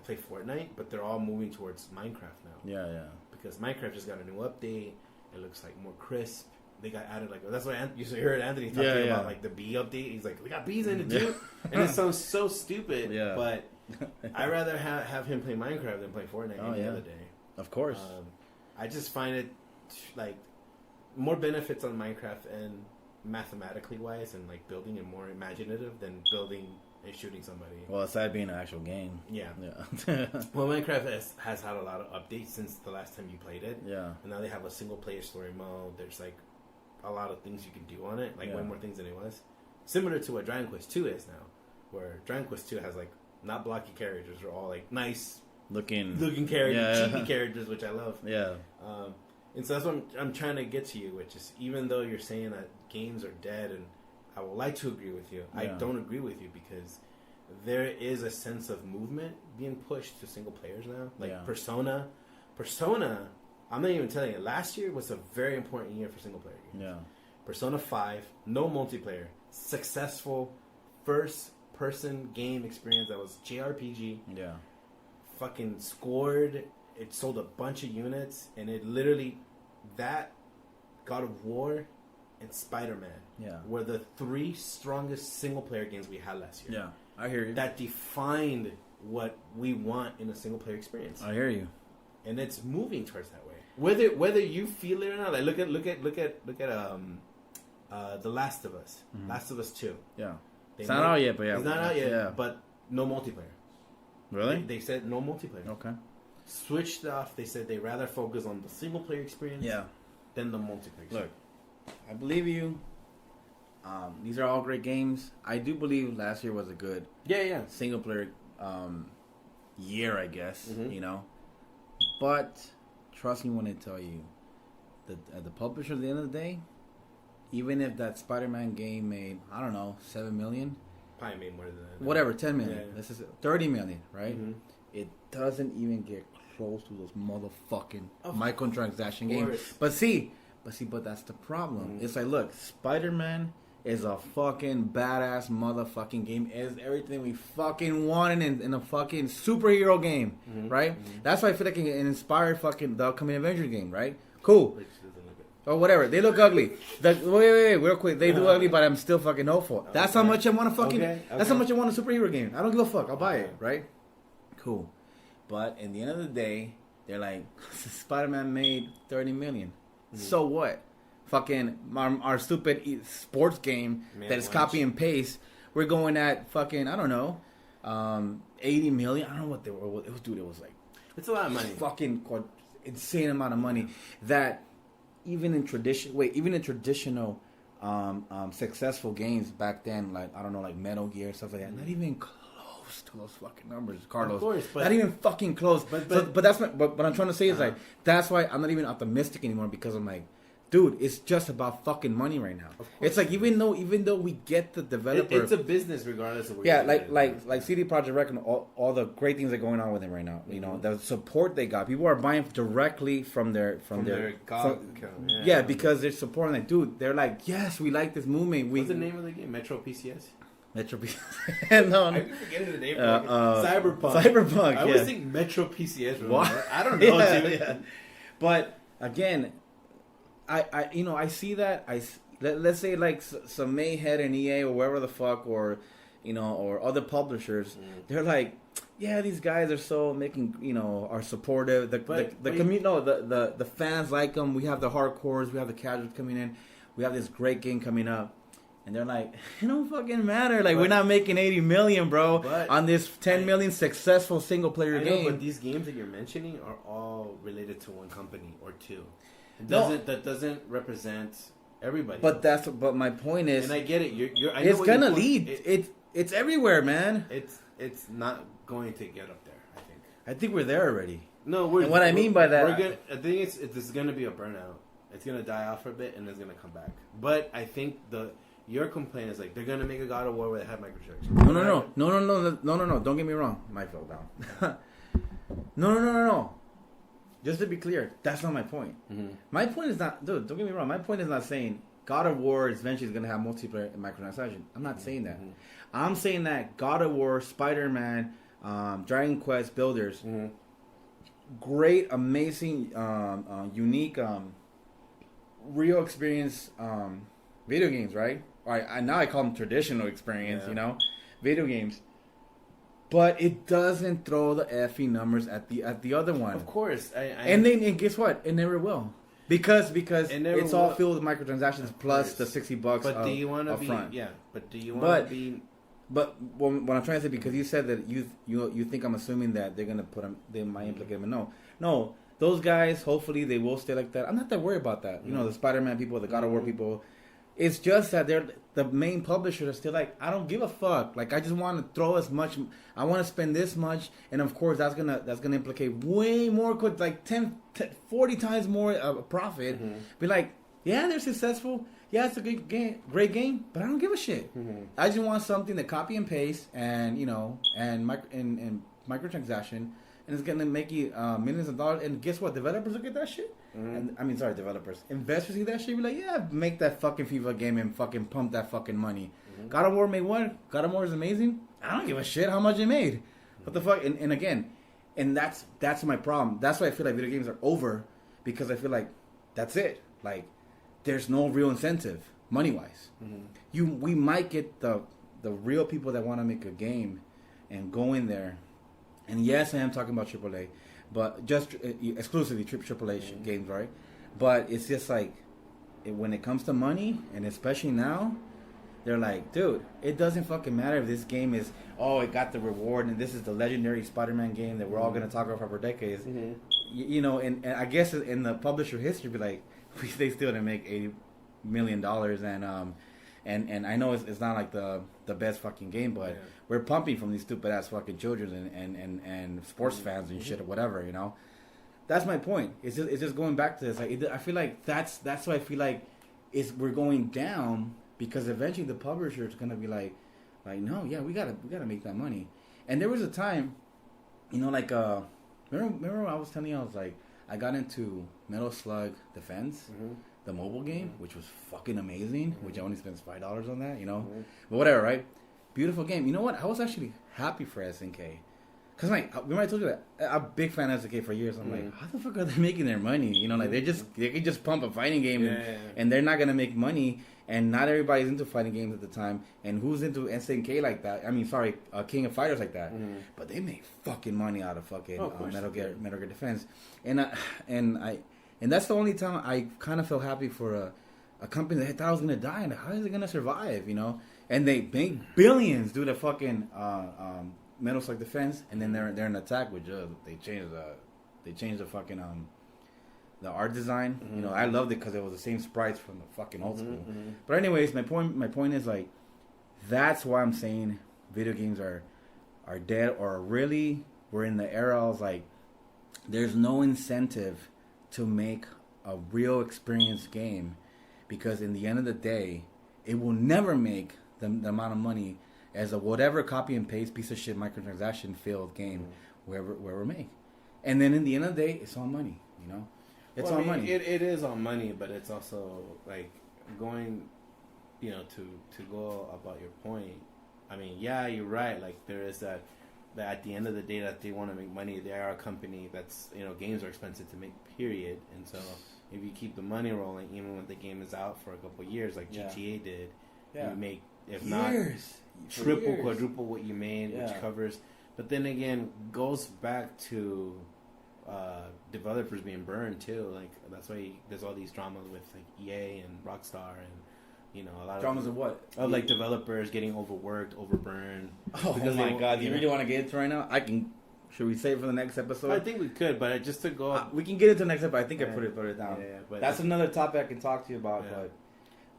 Fortnite, but they're all moving towards Minecraft now. Yeah. Because Minecraft just got a new update. It looks like more crisp. They got added, like, that's what you heard Anthony talking about, like, the bee update. He's like, we got bees in it too. And it sounds so stupid, but I'd rather have him play Minecraft than play Fortnite any other day. Of course. I just find it, like, more benefits on Minecraft and mathematically wise and, like, building and more imaginative than building and shooting somebody. Well, aside being an actual game. Yeah. Yeah. Well, Minecraft has had a lot of updates since the last time you played it. Yeah. And now they have a single-player story mode. There's, like, a lot of things you can do on it, like way more things than it was. Similar to what Dragon Quest 2 is now, where Dragon Quest 2 has like not blocky characters, they're all like nice looking characters, cheapy characters, which I love. Yeah. And so that's what I'm trying to get to you, which is even though you're saying that games are dead, and I would like to agree with you, I don't agree with you because there is a sense of movement being pushed to single players now. Like Persona. I'm not even telling you. Last year was a very important year for single player games. Yeah. Persona 5, no multiplayer, successful first person game experience that was JRPG. Yeah. Fucking scored. It sold a bunch of units, and it literally that God of War and Spider-Man were the 3 strongest single player games we had last year. Yeah, I hear you. That defined what we want in a single player experience. I hear you. And it's moving towards that way. Whether you feel it or not, like look at The Last of Us. Mm-hmm. Last of Us 2. Yeah. It's not out yet, but it's not out yet, but no multiplayer. Really? They said no multiplayer. Okay. Switched off. They said they rather focus on the single player experience than the multiplayer experience. Look, I believe you. These are all great games. I do believe last year was a good single player year, I guess. Mm-hmm. You know, but trust me when I tell you that the publisher at the end of the day, even if that Spider-Man game made, I don't know, 7 million, probably made more than that. whatever, 10 million. Yeah. This is 30 million, right? Mm-hmm. It doesn't even get close to those motherfucking microtransaction games. But that's the problem. Mm-hmm. It's like, look, Spider-Man is a fucking badass motherfucking game. It is everything we fucking wanted in a fucking superhero game, right? Mm-hmm. That's why I feel like it inspired fucking the upcoming Avengers game, right? Cool. Or whatever. They look ugly. Wait, real quick. They do ugly, but I'm still fucking hopeful. That's how much I want a fucking... That's how much I want a superhero game. I don't give a fuck. I'll buy it, right? Cool. But in the end of the day, they're like, Spider-Man made 30 million. Mm-hmm. So what? Fucking our stupid sports game that is copy and paste. We're going at fucking, I don't know, 80 million. I don't know what they were. Dude, it was like... It's a lot of money. Fucking insane amount of money that... Even in traditional successful games back then, like, I don't know, like Metal Gear, stuff like that, not even close to those fucking numbers, Carlos. Of course, but not even fucking close. But that's what I'm trying to say is like, that's why I'm not even optimistic anymore, because I'm like, dude, it's just about fucking money right now. It's like, even though we get the developer, it's a business regardless of what like CD Projekt Red and all the great things that are going on with them right now. You know, the support they got, people are buying directly from their because they're supporting it. Dude, they're like, yes, we like this movement. What's the name of the game? Metro PCS. Metro PCS. No, I'm forgetting the name. Cyberpunk. Cyberpunk. I always think Metro PCS. What? I don't know. Yeah. But again, I see that. Let's say like some Mayhead and EA or wherever the fuck, or or other publishers. They're like, yeah, these guys are so are supportive. The fans like them. We have the hardcores. We have the casuals coming in. We have this great game coming up. And they're like, it don't fucking matter. Like, we're not making 80 million, bro, on this 10 million successful single player game. But these games that you're mentioning are all related to one company or two. That doesn't represent everybody. But my point is, and I get it. It's gonna lead. It's everywhere, man. It's not going to get up there. I think we're there already. No, and what I mean by that, I think it's going to be a burnout. It's going to die off for a bit and it's going to come back. But I think your complaint is like, they're going to make a God of War where they have microtransactions. No. Don't get me wrong. Mike fell down. No. Just to be clear, that's not my point. Mm-hmm. My point is not, dude, don't get me wrong. My point is not saying God of War eventually is going to have multiplayer and microtransaction. I'm not saying that. Mm-hmm. I'm saying that God of War, Spider-Man, Dragon Quest builders, great, amazing, unique, real experience video games, right? Now I call them traditional experience, video games. But it doesn't throw the effing numbers at the other one. Of course. And guess what? It never will. Because it's all filled with microtransactions plus the $60 But do you want to be front. Yeah. But do you want to be? But what I'm trying to say, because you said that you think I'm assuming that they're gonna they might implicate them. No. Those guys, hopefully they will stay like that. I'm not that worried about that. The Spider-Man people, the God of War people. It's just that they're the main publishers are still like, I don't give a fuck. Like, I just want to throw as much. I want to spend this much, and of course that's gonna implicate way more, like 40 times more profit. Mm-hmm. Be like, yeah, they're successful. Yeah, it's a great game, but I don't give a shit. Mm-hmm. I just want something that copy and paste, and and microtransaction. And it's going to make you millions of dollars. And guess what? Developers look at that shit. Mm-hmm. Developers. Investors see that shit. Be like, yeah, make that fucking FIFA game and fucking pump that fucking money. God of War made what? God of War is amazing. I don't give a shit how much it made. What the fuck? And again, and that's my problem. That's why I feel like video games are over, because I feel like that's it. Like, there's no real incentive money wise. We might get the real people that want to make a game and go in there. And yes, I am talking about AAA, but just exclusively AAA games, right? But it's just like, when it comes to money, and especially now, they're like, dude, it doesn't fucking matter if this game is, it got the reward, and this is the legendary Spider-Man game that we're all going to talk about for decades. You know, and I guess in the publisher history, be like, they still didn't make $80 million, and I know it's not like the best fucking game, but we're pumping from these stupid ass fucking children and sports fans and shit or whatever, you know. That's my point. It's just going back to this. Like, I feel like that's why I feel like we're going down, because eventually the publisher is gonna be like no, yeah, we gotta make that money. And there was a time, you know, like remember when I was telling you, I was like, I got into Metal Slug Defense, the mobile game, which was fucking amazing, which I only spent $5 on that, you know. But whatever, right? Beautiful game. You know what? I was actually happy for SNK. Because, like, remember I told you that? I'm a big fan of SNK for years. I'm like, how the fuck are they making their money? You know, like, they can just pump a fighting game and they're not going to make money. And not everybody's into fighting games at the time. And who's into SNK like that? I mean, sorry, King of Fighters like that. But they make fucking money out of fucking Metal Gear Defense. And that's the only time I kind of feel happy for a company that I thought was going to die. And how is it going to survive, you know? And they make billions due to fucking Metal Slug Defense, and then they're in attack with they changed the fucking the art design. You know, I loved it because it was the same sprites from the fucking old school. But anyways, my point is, like, that's why I'm saying video games are dead, or really we're in the era of, like, there's no incentive to make a real experience game, because in the end of the day, it will never make the amount of money as a whatever copy and paste piece of shit microtransaction filled game wherever make. And then in the end of the day, it's all money, you know? It's all money. It is all money, but it's also, like, going, you know, to go about your point. I mean, yeah, you're right. Like, there is that at the end of the day, that they want to make money. They are a company that's, you know, games are expensive to make, period. And so if you keep the money rolling, even when the game is out for a couple of years, like GTA did, you make, if not triple, quadruple what you made, which covers. But then again, goes back to developers being burned too. Like, that's why there's all these dramas with, like, EA and Rockstar, and, you know, a lot dramas of what? Of, like, developers getting overworked, overburned. Oh my god! Do you really want to get into it right now? Should we save it for the next episode? I think we could, but just to go, we can get into the next episode. I think I put it down. Yeah, but that's another topic I can talk to you about.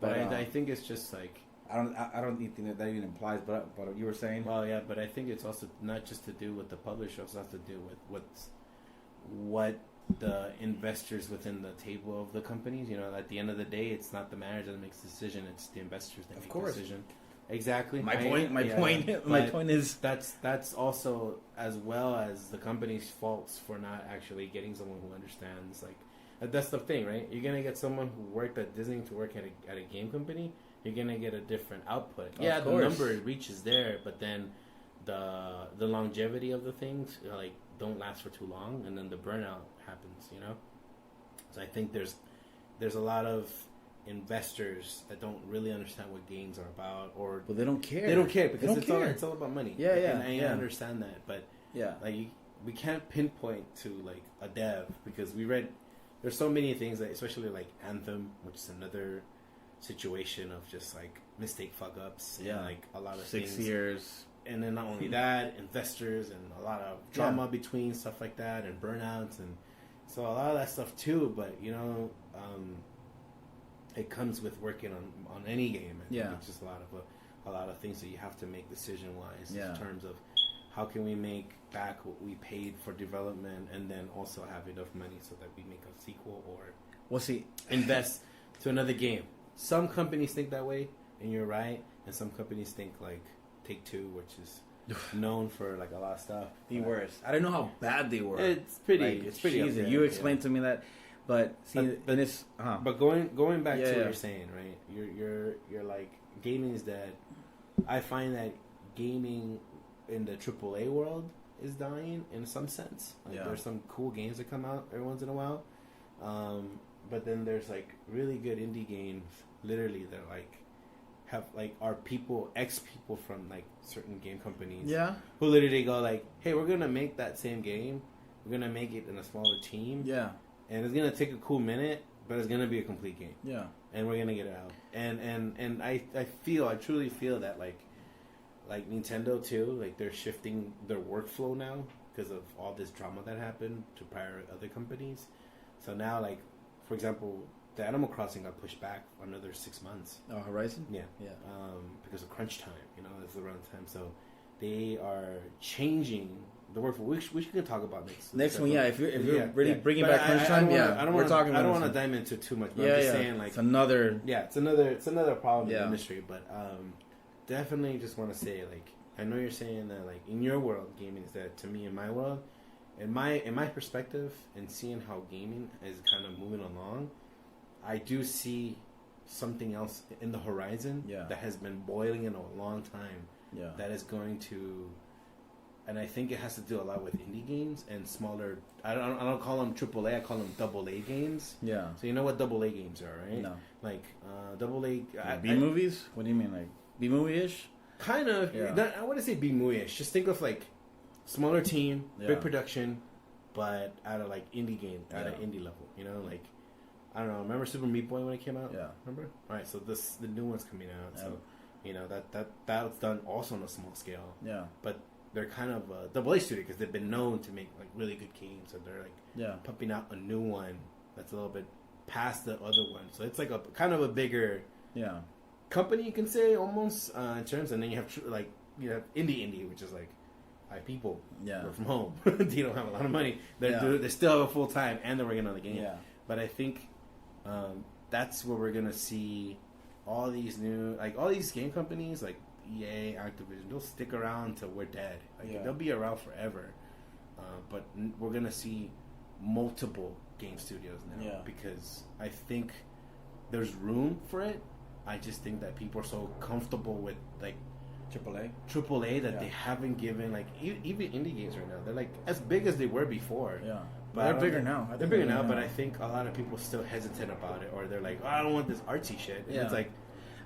But I think it's just like, I don't think that even implies. But you were saying? Well, yeah, but I think it's also not just to do with the publisher. It also has to do with what the investors within the table of the companies. You know, at the end of the day, it's not the manager that makes the decision; it's the investors that make the decision. Exactly. My point is that's also, as well as the company's faults for not actually getting someone who understands. Like, that's the thing, right? You're gonna get someone who worked at Disney to work at a game company. You're gonna get a different output. Yeah, the number reaches there, but then the longevity of the things, like, don't last for too long, and then the burnout happens. You know. So I think there's a lot of investors that don't really understand what games are about, or they don't care. They don't care because it's all about money. And I understand that, but like, we can't pinpoint to, like, a dev, because there's so many things that, especially like Anthem, which is another situation of just, like, mistake fuck ups, and, like, a lot of 6 years, and then not only that, investors and a lot of drama between stuff like that, and burnouts, and so a lot of that stuff too. But, you know, it comes with working on any game. It's just a lot of things that you have to make decision wise in terms of how can we make back what we paid for development, and then also have enough money so that we make a sequel, or invest to another game. Some companies think that way, and you're right, and some companies think like Take-Two, which is known for, like, a lot of stuff. The worst. I don't know how bad they were. It's pretty easy. You explained to me that, but see, but going back to what you're saying, right? You're like, gaming is dead. I find that gaming in the AAA world is dying in some sense. Like, there's some cool games that come out every once in a while, but then there's like really good indie games. Literally, that like have like are people people from like certain game companies. Who literally go like, hey, we're gonna make that same game. We're gonna make it in a smaller team. And it's gonna take a cool minute, but it's gonna be a complete game. And we're gonna get it out. And I truly feel that like Nintendo too, like they're shifting their workflow now because of all this drama that happened to prior other companies. So now, like, for example, the Animal Crossing got pushed back another 6 months. Oh, Horizon? Yeah. Because of crunch time, that's around the time. So they are changing the workflow, which we can talk about next one. If you're really bringing back crunch time, I don't want to dive into too much. But I'm just saying, like, it's another problem in the industry. But definitely just want to say, like, I know you're saying that, like, in your world, gaming is that. To me, in my world, in my perspective, and seeing how gaming is kind of moving along, I do see something else in the horizon that has been boiling in a long time. That is going to, and I think it has to do a lot with indie games and smaller. I don't call them AAA. I call them AA games. So you know what AA games are, right? No. Like AA. B movies? What do you mean, like B movie-ish? Kind of. I wouldn't say B movie-ish. Just think of like smaller team, big production, but at a like indie game, at an indie level. Like, I don't know. Remember Super Meat Boy when it came out? Remember? All right. So the new one's coming out. So that's done also on a small scale. But they're kind of a double-A studio because they've been known to make like really good games, and they're like pumping out a new one that's a little bit past the other one. So it's like a kind of a bigger company, you can say, almost in terms. And then you have indie, which is like 5 people work from home. They don't have a lot of money. They still have a full time and they're working on the game. But I think that's where we're gonna see all these game companies like EA, Activision. They'll stick around till we're dead. They'll be around forever. But we're gonna see multiple game studios now because I think there's room for it. I just think that people are so comfortable with like AAA that they haven't given, like, even indie games right now. They're like as big as they were before. But they're bigger now. They're bigger now, but I think a lot of people still hesitant about it, or they're like, oh, I don't want this artsy shit. And it's like,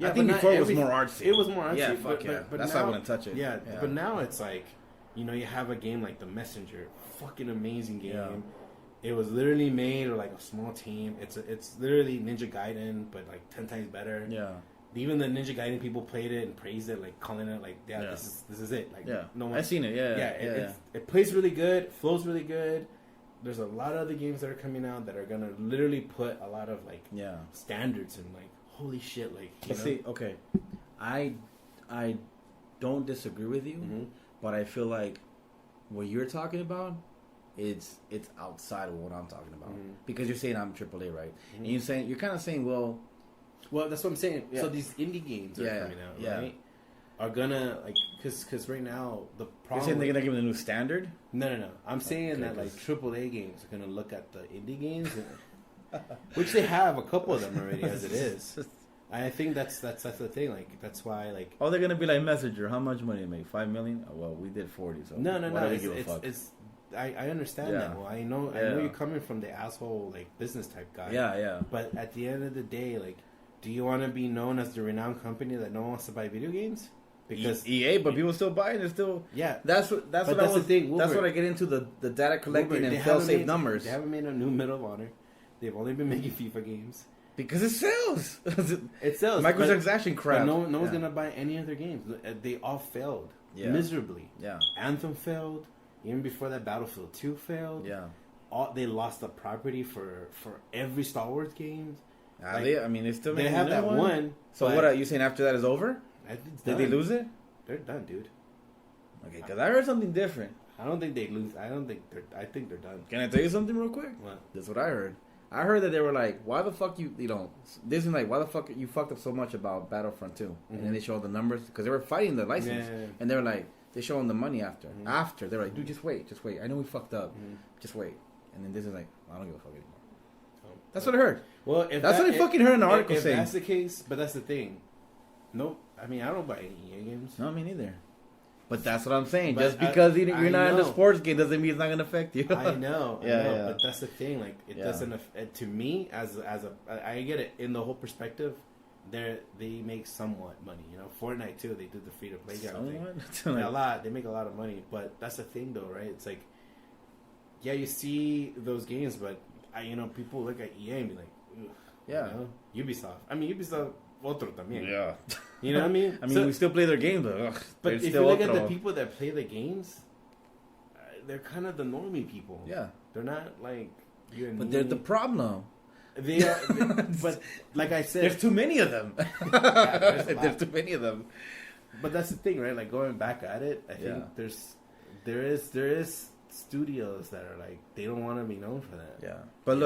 I think before it was more artsy. It was more artsy. Yeah, but that's now, why I wouldn't touch it. But now it's like, you have a game like The Messenger, fucking amazing game. It was literally made with like a small team. It's literally Ninja Gaiden, but like 10 times better. Even the Ninja Gaiden people played it and praised it, like calling it like, this is it. Like, no one. I've seen it. It plays really good, flows really good. There's a lot of other games that are coming out that are gonna literally put a lot of like standards and like, holy shit, like. See, okay, I don't disagree with you, but I feel like what you're talking about, it's outside of what I'm talking about because you're saying I'm AAA, right? And you're kind of saying, well, that's what I'm saying. So these indie games are coming out, right? Are gonna, like, because right now the problem. You're saying they're gonna give them a new standard? No. I'm saying that like AAA games are gonna look at the indie games, which they have a couple of them already as it is. I think that's the thing. Like, that's why, like. Oh, they're gonna be like Messenger. How much money they make? $5 million? Oh, well, we did 40. So no. I understand that. Well, I know you're coming from the asshole like business type guy. Yeah. But at the end of the day, like, do you want to be known as the renowned company that no one wants to buy video games? Because EA, but people still buy it. It's still That's the thing. That's what I get into the data collecting and fail-safe numbers. They haven't made a new Medal of Honor. They've only been making FIFA games because it sells. It sells. Microtransaction crap. But no one's gonna buy any other games. They all failed miserably. Anthem failed. Even before that, Battlefield 2 failed. They lost the property for every Star Wars game. They still they have that one. So what are you saying? After that is over? Did they lose it? They're done, dude. Okay, because I heard something different. I don't think they lose. I think they're done. Can I tell you something real quick? What? That's what I heard. I heard that they were like, why the fuck Disney, like, why the fuck you fucked up so much about Battlefront 2? And then they showed the numbers because they were fighting the license. And they were like, they show them the money after. After, they're like, dude, just wait. I know we fucked up. Just wait. And then Disney's like, I don't give a fuck anymore. That's what I heard. Well, that's what I fucking heard in the article saying. If that's the case, but that's the thing. Nope. I mean, I don't buy any EA games. No, me neither. But that's what I'm saying. But just because you're not in the sports game doesn't mean it's not going to affect you. I know. Yeah. But that's the thing. Like, it doesn't. To me, I get it in the whole perspective. They make somewhat money. You know, Fortnite too. They do the free to play kind of thing. A lot. They make a lot of money. But that's the thing, though, right? It's like, yeah, you see those games, but people look at EA and be like, ugh, yeah, Ubisoft. I mean, Ubisoft. Otro también. Yeah. You know what I mean? We still play their games, but if you look at the people that play the games, they're kind of the normie people. Yeah. They're not like you and But me. they're the problem. They are, but like I said, there's too many of them. There's too many of them. But that's the thing, right? Like going back at it, I think there is studios that are like they don't want to be known for that. Yeah. But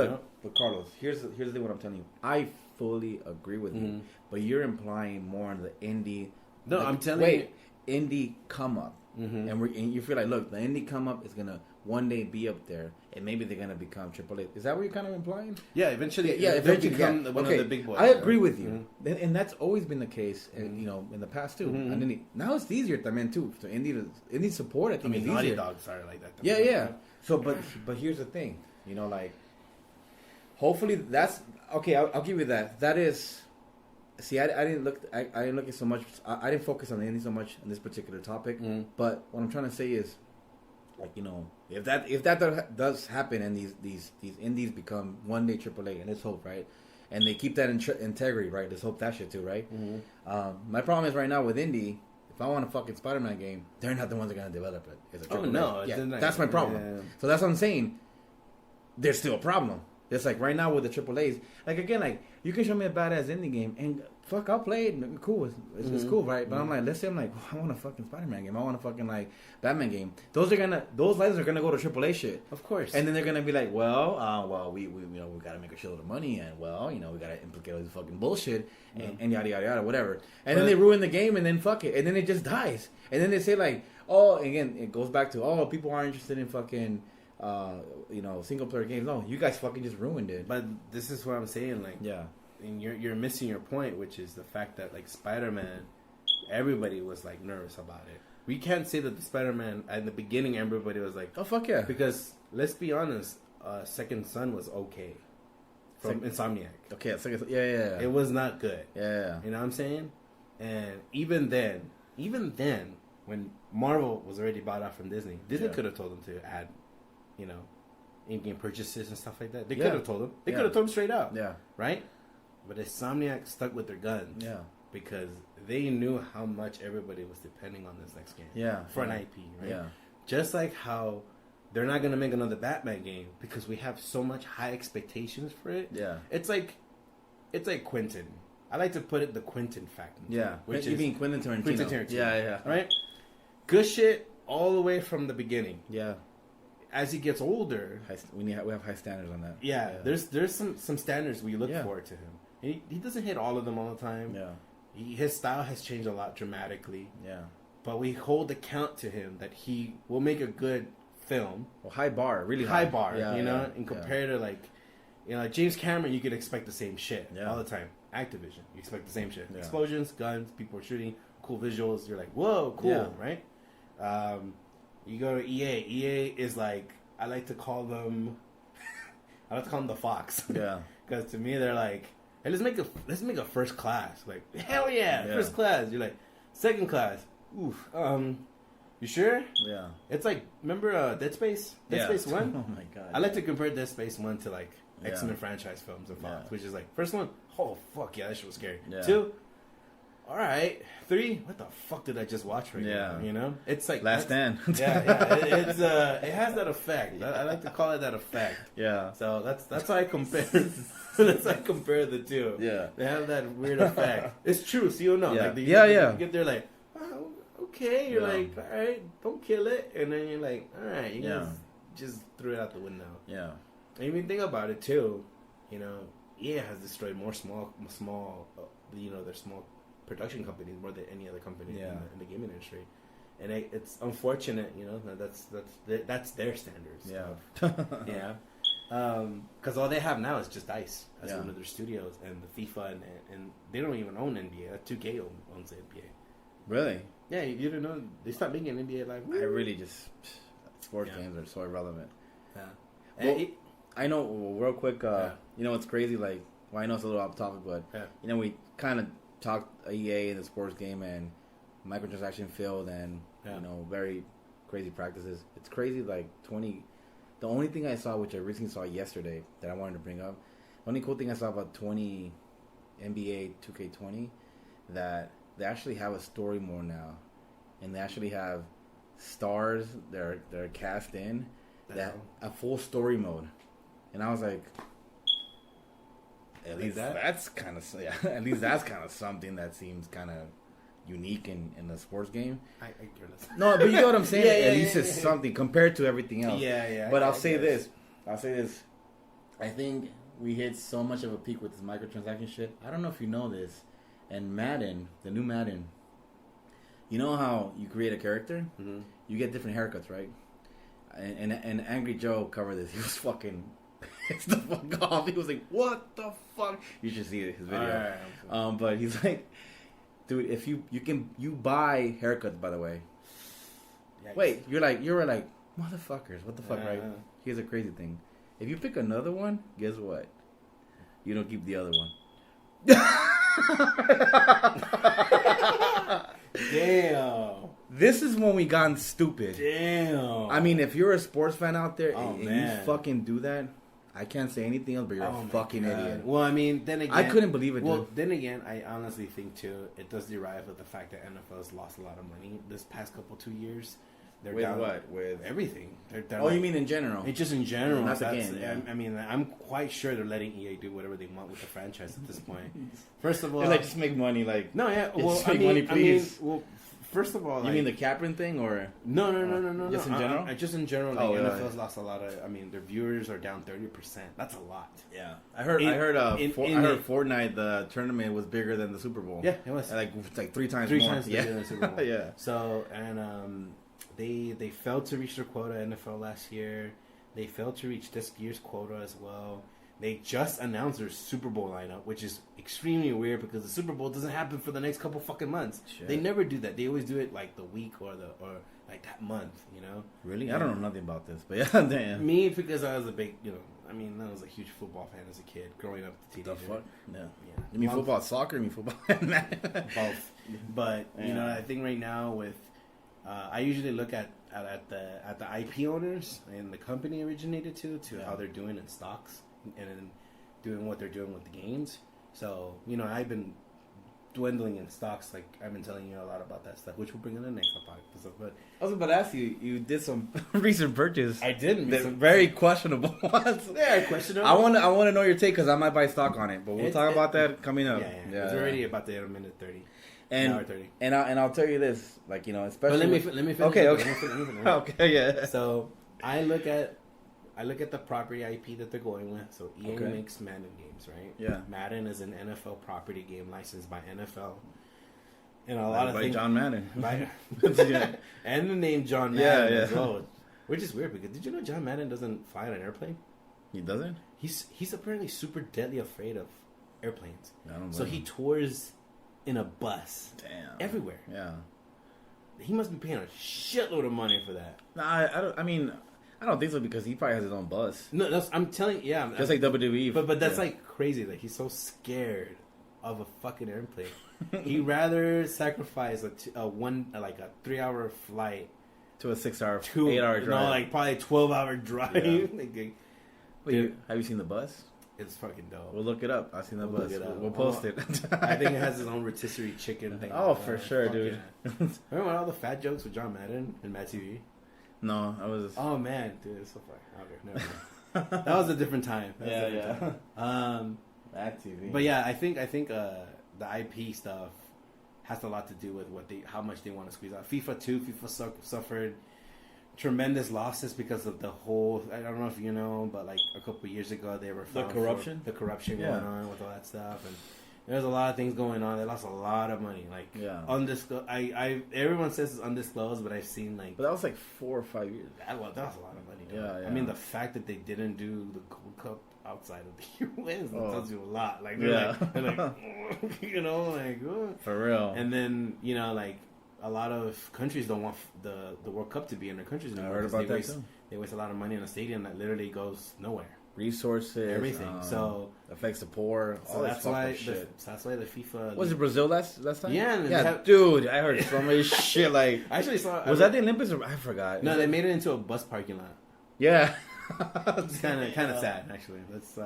but Carlos, here's the thing. What I'm telling you, I fully agree with you, but you're implying more on the indie. No, I'm telling you, indie come up, and you feel like, look, the indie come up is gonna one day be up there, and maybe they're gonna become AAA. Is that what you're kind of implying? Yeah, eventually. Yeah, eventually become one of the big boys. I agree with you, and that's always been the case, in the past too. And then now it's easier, too. So indie support, I think, is Naughty easier. Dogs are like that. Yeah. So, but here's the thing, like, hopefully that's okay. I'll give you that. That is. See, I didn't look. I didn't look at so much. I didn't focus on the indie so much on this particular topic. But what I'm trying to say is, like, if that does happen and these indies become one day AAA, and let's hope, right? And they keep that integrity, right? Let's hope that shit too, right? My problem is right now with indie. If I want a fucking Spider-Man game, they're not the ones that are gonna develop it. It's a AAA. Oh no, yeah, that's my problem. Yeah. So that's what I'm saying. There's still a problem. It's like right now with the AAAs, like again, like you can show me a badass indie game and fuck, I'll play it. Cool, it's cool, right? But I'm like, let's say I'm like, I want a fucking Spider-Man game. I want a fucking like Batman game. Those licenses are gonna go to AAA shit, of course. And then they're gonna be like, well, we gotta make a shitload of money, and we gotta implicate all this fucking bullshit, and yada yada yada, whatever. And then they ruin the game, and then fuck it, and then it just dies. And then they say like, again, it goes back to people aren't interested in fucking. Single player games. No, you guys fucking just ruined it. But this is what I'm saying. Like, yeah, and you're missing your point, which is the fact that like Spider-Man, everybody was like nervous about it. We can't say that the Spider-Man at the beginning everybody was like, oh fuck yeah, because let's be honest, Second Son was okay from Insomniac. Okay, yeah, it was not good. Yeah, you know what I'm saying? And even then, when Marvel was already bought out from Disney could have told them to add. In-game purchases and stuff like that. They could have told them. They could have told them straight out. Yeah. Right? But Insomniac stuck with their guns. Yeah. Because they knew how much everybody was depending on this next game. Yeah. For an IP, right? Yeah. Just like how they're not going to make another Batman game because we have so much high expectations for it. Yeah. It's like Quentin. I like to put it the Quentin factor. Yeah. Which you mean Quentin Tarantino. Quentin Tarantino. Yeah. Right? Good shit all the way from the beginning. Yeah. As he gets older, we have high standards on that. Yeah. There's some standards we look for to him. He doesn't hit all of them all the time. Yeah. His style has changed a lot dramatically. Yeah. But we hold account to him that he will make a good film. Well, high bar, really high bar. And compared to like James Cameron, you could expect the same shit all the time. Activision, you expect the same shit. Yeah. Explosions, guns, people are shooting, cool visuals. You're like, whoa, cool, right? You go to EA. EA is like, I like to call them the Fox. Yeah. Because to me, they're like, hey, let's make a first class. Like, hell yeah, first class. You're like, second class. Oof. You sure? Yeah. It's like, remember Dead Space? Dead Space 1? Oh my god. I like to compare Dead Space 1 to like X-Men franchise films and Fox, which is like, first one, oh fuck yeah, that shit was scary. Yeah. 2, all right. 3, what the fuck did I just watch right now? You know? It's like Last Stand. It has that effect. I like to call it that effect. Yeah. So that's how I compare. That's how I compare the two. Yeah. They have that weird effect. It's true, so you know. Yeah. Like, you get there like, oh, okay. You're like, all right, don't kill it, and then you're like, all right, you guys just threw it out the window. Yeah. And if you think about it too, EA has destroyed more small, their small production companies more than any other company in the gaming industry, and it's unfortunate, that's their standards. Yeah, yeah. Because all they have now is just DICE as Yeah. one of their studios, and the FIFA, and they don't even own NBA. 2K owns the NBA. Really? Yeah, you didn't know they stopped making NBA Live. I really just sports games are so irrelevant. Yeah. Well, I know. Real quick, you know, it's crazy. Like, well, I know it's a little off topic, but you know, we kind of talked EA in the sports game and microtransaction field, and you know, very crazy practices. It's crazy. Like the only thing I saw, which I recently saw yesterday, that I wanted to bring up. The only cool thing I saw about NBA 2K20, that they actually have a story mode now, and they actually have stars that are cast in that a full story mode, and I was like, at least that's kind of at least that's kind of something that seems kind of unique in the sports game. I care less. No, but you know what I'm saying. At least it's something compared to everything else. Yeah. But I'll say this. I think we hit so much of a peak with this microtransaction shit. I don't know if you know this. And Madden, the new Madden, you know how you create a character? Mm-hmm. You get different haircuts, right? And Angry Joe covered this. He was fucking pissed the fuck off. He was like, "What the fuck?" You should see his video. Right, but he's like, "Dude, if you buy haircuts, by the way." Yikes. Wait, you were like, motherfuckers, what the fuck, right? Here's a crazy thing. If you pick another one, guess what? You don't keep the other one. Damn. This is when we gotten stupid. Damn. I mean, if you're a sports fan out there and you fucking do that, I can't say anything else, but you're a fucking idiot. Well, I mean, then again, I couldn't believe it. Well, then again, I honestly think too, it does derive with the fact that NFL's lost a lot of money this past 2 years. They're with down what? With everything. Oh, you mean in general? It's just in general. Not the game. Yeah. I mean, I'm quite sure they're letting EA do whatever they want with the franchise at this point. First of all, they're like, just make money. Like, no, yeah. Well, just make money, please. First of all, you mean the Kaplan thing, or no? Just in general. Just in general, like, NFL's lost a lot of. I mean, their viewers are down 30%. That's a lot. Yeah, I heard. Fortnite, the tournament was bigger than the Super Bowl. Yeah, it was. It's like three times bigger more. than the Super Bowl. Yeah. So they failed to reach their quota NFL last year. They failed to reach this year's quota as well. They just announced their Super Bowl lineup, which is extremely weird because the Super Bowl doesn't happen for the next couple fucking months. Shit. They never do that. They always do it like the week or like that month, you know? Really? I don't know nothing about this, but yeah, damn. Me, because I was a big, I was a huge football fan as a kid, growing up as a teenager. The fuck? Yeah. You mean football, soccer? You mean football? Both. But, I think right now with, I usually look at the IP owners and the company originated to how they're doing in stocks and doing what they're doing with the games. So, I've been dwindling in stocks. Like, I've been telling you a lot about that stuff, which we'll bring in the next podcast. But I was about to ask you, you did some recent purchase. I did. Very questionable ones. Yeah, questionable. I want to know your take because I might buy stock on it, but we'll talk about that coming up. Yeah. It's already about the 1:30. And 30. And I'll tell you this, like, especially. But let me finish. Okay. Let me finish. Okay, yeah. So I look at the property IP that they're going with. So EA makes Madden games, right? Yeah. Madden is an NFL property game licensed by NFL. And a lot of things. By John Madden. And the name John Madden as well. Which is weird because did you know John Madden doesn't fly on an airplane? He doesn't? He's apparently super deadly afraid of airplanes. So he tours in a bus. Damn. Everywhere. Yeah. He must be paying a shitload of money for that. Nah, I don't think so because he probably has his own bus. No, I'm telling you, yeah. Just like WWE. But that's like crazy. Like he's so scared of a fucking airplane. He'd rather sacrifice a 3-hour flight to a 6-hour, 8-hour drive. No, like probably 12-hour drive. Yeah. Wait, have you seen the bus? It's fucking dope. We'll look it up. I've seen the bus. We'll post it. I think it has its own rotisserie chicken thing. Oh, for sure, dude. Yeah. Remember all the fat jokes with John Madden and Matt TV? No, I was. Oh man, dude, it's so funny. Okay, never mind. That was a different time. Matt TV. But yeah, I think the IP stuff has a lot to do with how much they want to squeeze out. FIFA suffered tremendous losses because of the whole. I don't know if you know, but like a couple of years ago, they were found the corruption going on with all that stuff, and there's a lot of things going on. They lost a lot of money, like undisclosed. Everyone says it's undisclosed, but I've seen like. But that was like 4 or 5 years. That was a lot of money. Yeah. I mean, the fact that they didn't do the Cup outside of the U.S. It tells you a lot. Like they're like you know, like for real. And then like a lot of countries don't want the World Cup to be in their countries anymore. I heard about that too. They waste a lot of money in a stadium that literally goes nowhere. Resources, everything. So affects the poor. So that's why the FIFA. Was it Brazil last time? Yeah, dude. I heard so much shit. Like I actually saw. Was that the Olympics? Or I forgot. No, they made it into a bus parking lot. Yeah, it's kind of sad actually. That's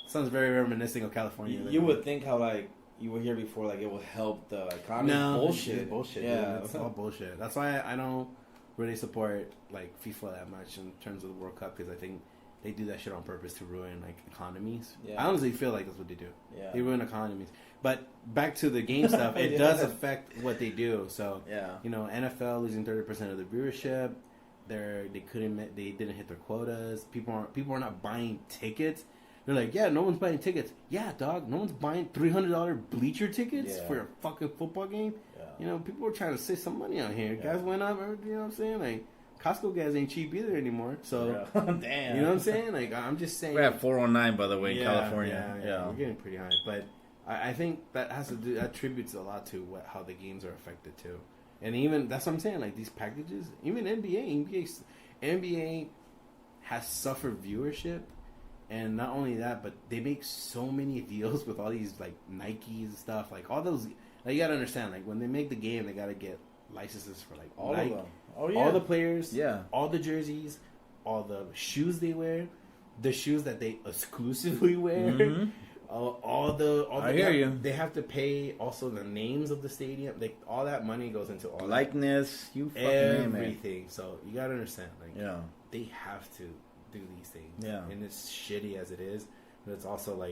sounds very reminiscent of California. You would think how like you were here before, like it would help the economy. No, bullshit. It's bullshit. Yeah, it's all bullshit. That's why I don't really support like FIFA that much in terms of the World Cup, because I think they do that shit on purpose to ruin like economies. Yeah. I honestly feel like that's what they do. Yeah. They ruin economies. But back to the game stuff, it does affect what they do. So NFL losing 30% of the viewership. They didn't hit their quotas. People are not buying tickets. They're like, yeah, no one's buying tickets. Yeah, dog, no one's buying $300 bleacher tickets for a fucking football game. Yeah. People were trying to save some money out here. Guys went up. You know what I'm saying? Like, Costco gas ain't cheap either anymore. So, damn. You know what I'm saying? Like, I'm just saying. We're at 409, by the way, in California. Yeah, we're getting pretty high. But I think that attributes a lot to how the games are affected too. And even, that's what I'm saying, like these packages, even NBA has suffered viewership. And not only that, but they make so many deals with all these like Nikes and stuff, like all those. Like, you gotta understand, like when they make the game, they gotta get licenses for like all Nike, of them, all the players, all the jerseys, all the shoes they wear, the shoes that they exclusively wear, I hear you. They have to pay also the names of the stadium. All that money goes into all likeness, everything. So you gotta understand, like they have to do these things, and it's shitty as it is, but it's also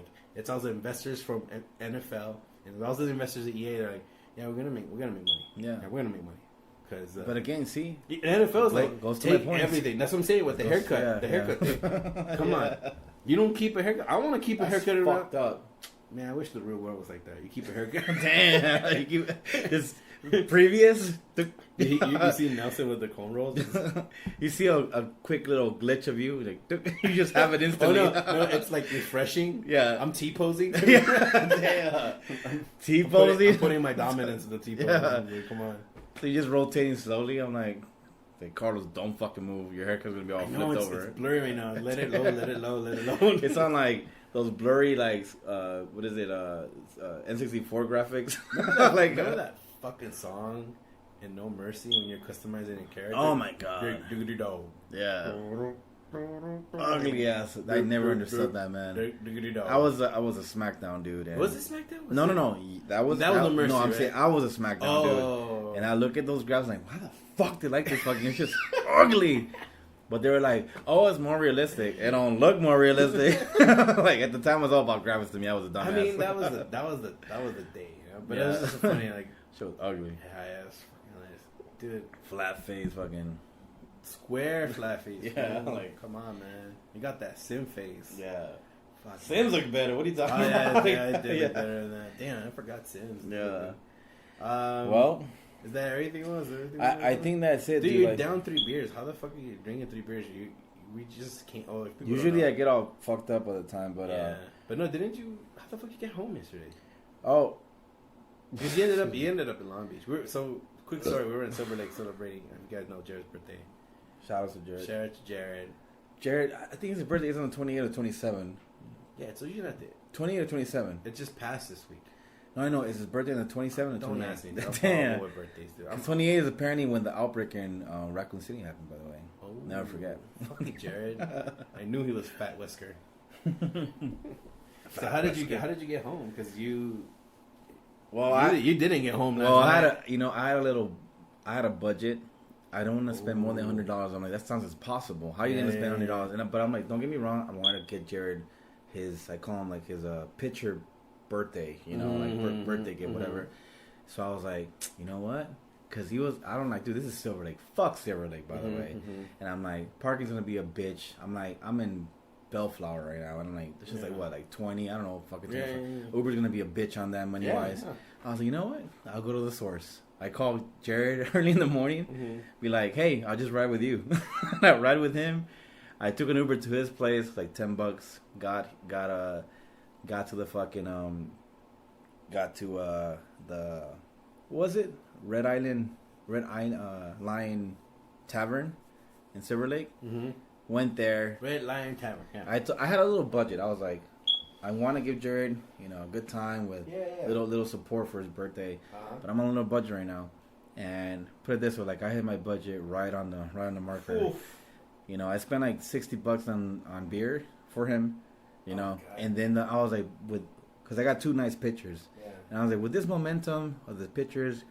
investors from NFL and also the investors at EA. They're like, we're gonna make money, we're gonna make money, because but again, see, the NFL is like, goes take everything. That's what I'm saying with the haircut. The haircut thing. Come on, you don't keep a haircut. I want to keep a haircut. Fucked up. Man, I wish the real world was like that. You keep a haircut. Damn, this previous. You can see Nelson with the cornrows. You see a quick little glitch of you, like you just have it instantly. No, it's like refreshing. Yeah, I'm T-posing. T-posing. I'm putting my dominance in the T-pose. Yeah. Come on. So you're just rotating slowly. I'm like Carlos, don't fucking move. Your haircut's gonna be all flipped over. It's blurry right now. Let it low. It's on like those blurry, like what is it? N64 graphics. Remember that fucking song in No Mercy when you're customizing a character? Oh my god. Yeah. Ugly ass. I never understood that, man. I was a SmackDown dude. And was it SmackDown? No. That was No Mercy. No, I'm saying I was a SmackDown dude. And I look at those graphics like, why the fuck they like this fucking? It's just ugly. But they were like, oh, it's more realistic. It don't look more realistic. Like at the time, it was all about graphics to me. I was a dumbass. I mean, that was the day, you know. But it was just funny, like shit was ugly. Yeah, it's fucking nice, dude. Flat face, fucking square flat face. Yeah, like come on, man. You got that Sim face. Yeah. Fuck, Sims look better. What are you talking about? Yeah, I did look better than that. Damn, I forgot Sims. Yeah. Well. Is that everything else? I think that's it. Dude, you're down 3 beers. How the fuck are you drinking 3 beers? We just can't. Usually I get all fucked up all the time, but but no, didn't you? How the fuck you get home yesterday? Oh, because you ended up in Long Beach. Quick story. We were in Silver Lake celebrating. You guys know Jared's birthday. Shout out to Jared. Shout out to Jared. Jared, I think his birthday is on the 28th or 27th. Yeah, so you're not there. 28 or 27. It just passed this week. No, I know. Is his birthday on the 27th or 28th? Don't ask me. Damn. What birthdays do. 28 is apparently when the outbreak in Raccoon City happened, by the way. Oh. Never forget. Fucking Jared. I knew he was Fat Whisker. So how did you get home? Because you didn't get home. Well, I had a budget. I don't want to spend more than $100. I'm like, that sounds impossible. How are you going to spend $100? But I'm like, don't get me wrong. I wanted to get Jared I call him like his picture birthday, like birthday gift, whatever. So I was like, you know what? Because dude, this is Silver Lake. Fuck Silver Lake, by the way. And I'm like, parking's going to be a bitch. I'm like, I'm in Bellflower right now. And I'm like, this is like, what, like 20? I don't know. Fucking Uber's going to be a bitch on that money-wise. Yeah. I was like, you know what? I'll go to the source. I called Jared early in the morning. Be like, hey, I'll just ride with you. I ride with him. I took an Uber to his place, like $10. Got to the fucking got to the what was it? Red Lion Tavern in Silver Lake. Mm-hmm. Went there. Red Lion Tavern. Yeah. I had a little budget. I was like, I want to give Jared, a good time with little support for his birthday. But I'm on a little budget right now. And put it this way, like I hit my budget right on the marker. Oof. I spent like $60 on beer for him. And then I was like, because I got 2 nice pictures. Yeah. And I was like, with this momentum of the pictures,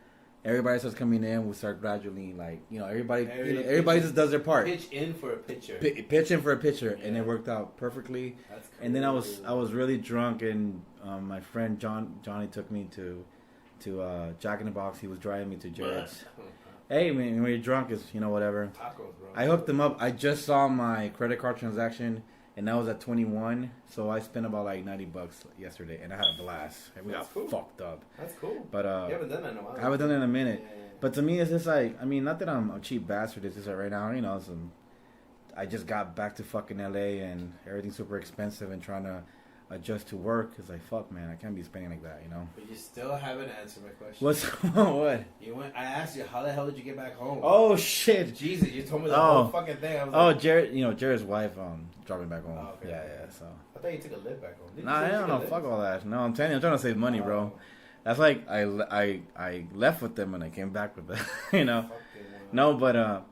everybody starts coming in. We start gradually, like, everybody just does their part. Pitch in for a picture. Pitch in for a picture, and it worked out perfectly. That's cool. And then I was really drunk, and my friend Johnny took me to Jack in the Box. He was driving me to Jared's. Hey, man, when you're drunk, it's whatever. Tacos, bro. I hooked him up. I just saw my credit card transaction. And that was at 21, so I spent about like $90 yesterday, and I had a blast. We got fucked up. That's cool. But you haven't done that in a while. I haven't done it in a minute. Yeah. But to me, it's just like, not that I'm a cheap bastard. It's just like right now, I just got back to fucking LA, and everything's super expensive, and trying to adjust to work. It's like, fuck, man, I can't be spending like that, But you still haven't answered my question. What? I asked you, how the hell did you get back home? Oh shit! Jesus, you told me the whole fucking thing. I was like, Jared, Jared's wife dropped me back home. Oh, okay. Yeah. So I thought you took a lift back home. Nah, I don't know. Fuck all that. No, I'm telling you, I'm trying to save money, bro. That's like I left with them and I came back with them. No, but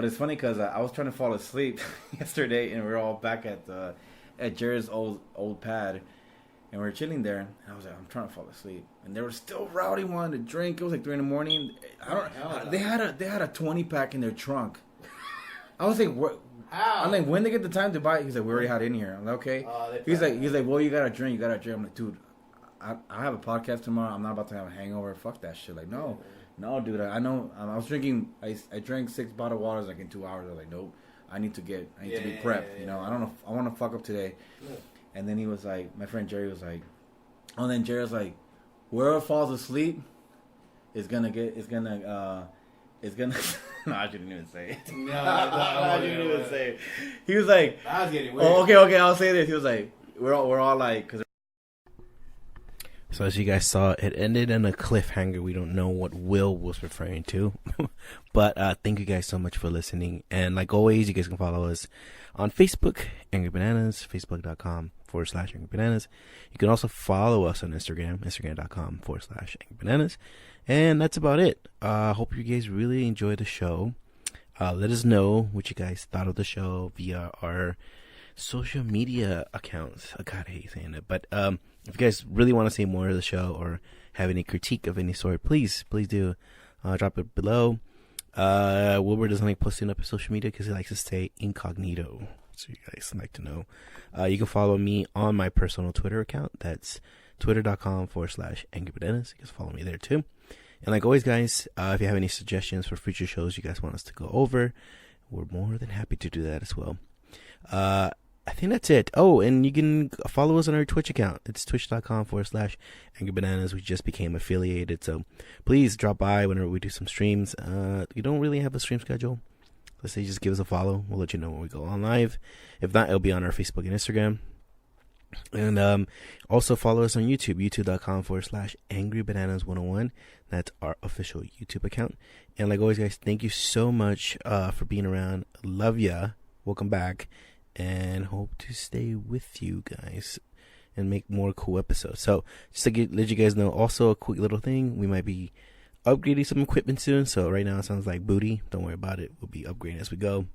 it's funny because I was trying to fall asleep yesterday, and we were all back at Jared's old pad, and we were chilling there, and I was like, I'm trying to fall asleep, and they were still rowdy, wanting to drink. It was like 3 a.m. They had a 20-pack in their trunk. I was like, what? I'm like, when they get the time to buy it? He's like, we already had it in here. I'm like, okay. He's like, well, you gotta drink. I'm like, dude, I have a podcast tomorrow. I'm not about to have a hangover. Fuck that shit. Like, no, dude. I know. I was drinking. I drank 6 bottled waters like in 2 hours. I was like, nope. I need to be prepped. I don't know. I want to fuck up today. Yeah. And then he was like, my friend Jerry was like, oh, then Jerry's like, whoever falls asleep is gonna. No, I shouldn't even say it. No, I shouldn't even say it. He was like, I was getting weird. Oh, okay, I'll say this. He was like, we're all like, cause. So as you guys saw, it ended on a cliffhanger. We don't know what Will was referring to. But thank you guys so much for listening. And like always, you guys can follow us on Facebook, AngryBananas, facebook.com/AngryBananas. You can also follow us on Instagram, instagram.com/AngryBananas. And that's about it. Hope you guys really enjoyed the show. Let us know what you guys thought of the show via our social media accounts. God, I hate saying it. But if you guys really want to see more of the show or have any critique of any sort, please do drop it below. Wilbur doesn't like posting up his social media because he likes to stay incognito. So you guys like to know. You can follow me on my personal Twitter account. That's twitter.com/AngryBananas. You can follow me there too. And like always, guys, if you have any suggestions for future shows you guys want us to go over, we're more than happy to do that as well. I think that's it. Oh, and you can follow us on our Twitch account. It's twitch.com/AngryBananas. We just became affiliated, so please drop by whenever we do some streams. We don't really have a stream schedule. Let's say just give us a follow. We'll let you know when we go on live. If not, it'll be on our Facebook and Instagram. And also follow us on YouTube, youtube.com/AngryBananas101. That's our official YouTube account. And like always, guys, thank you so much for being around. Love ya. Welcome back. And hope to stay with you guys and make more cool episodes. So just to let you guys know, also a quick little thing, we might be upgrading some equipment soon. So right now it sounds like booty. Don't worry about it. We'll be upgrading as we go.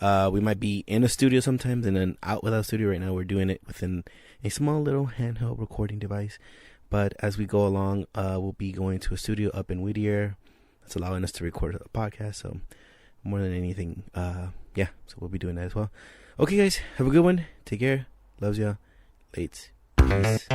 We might be in a studio sometimes and then out without a studio. Right now we're doing it within a small little handheld recording device. But as we go along, we'll be going to a studio up in Whittier. That's allowing us to record a podcast. So more than anything, so we'll be doing that as well. Okay, guys, have a good one. Take care. Loves ya. Late. Peace.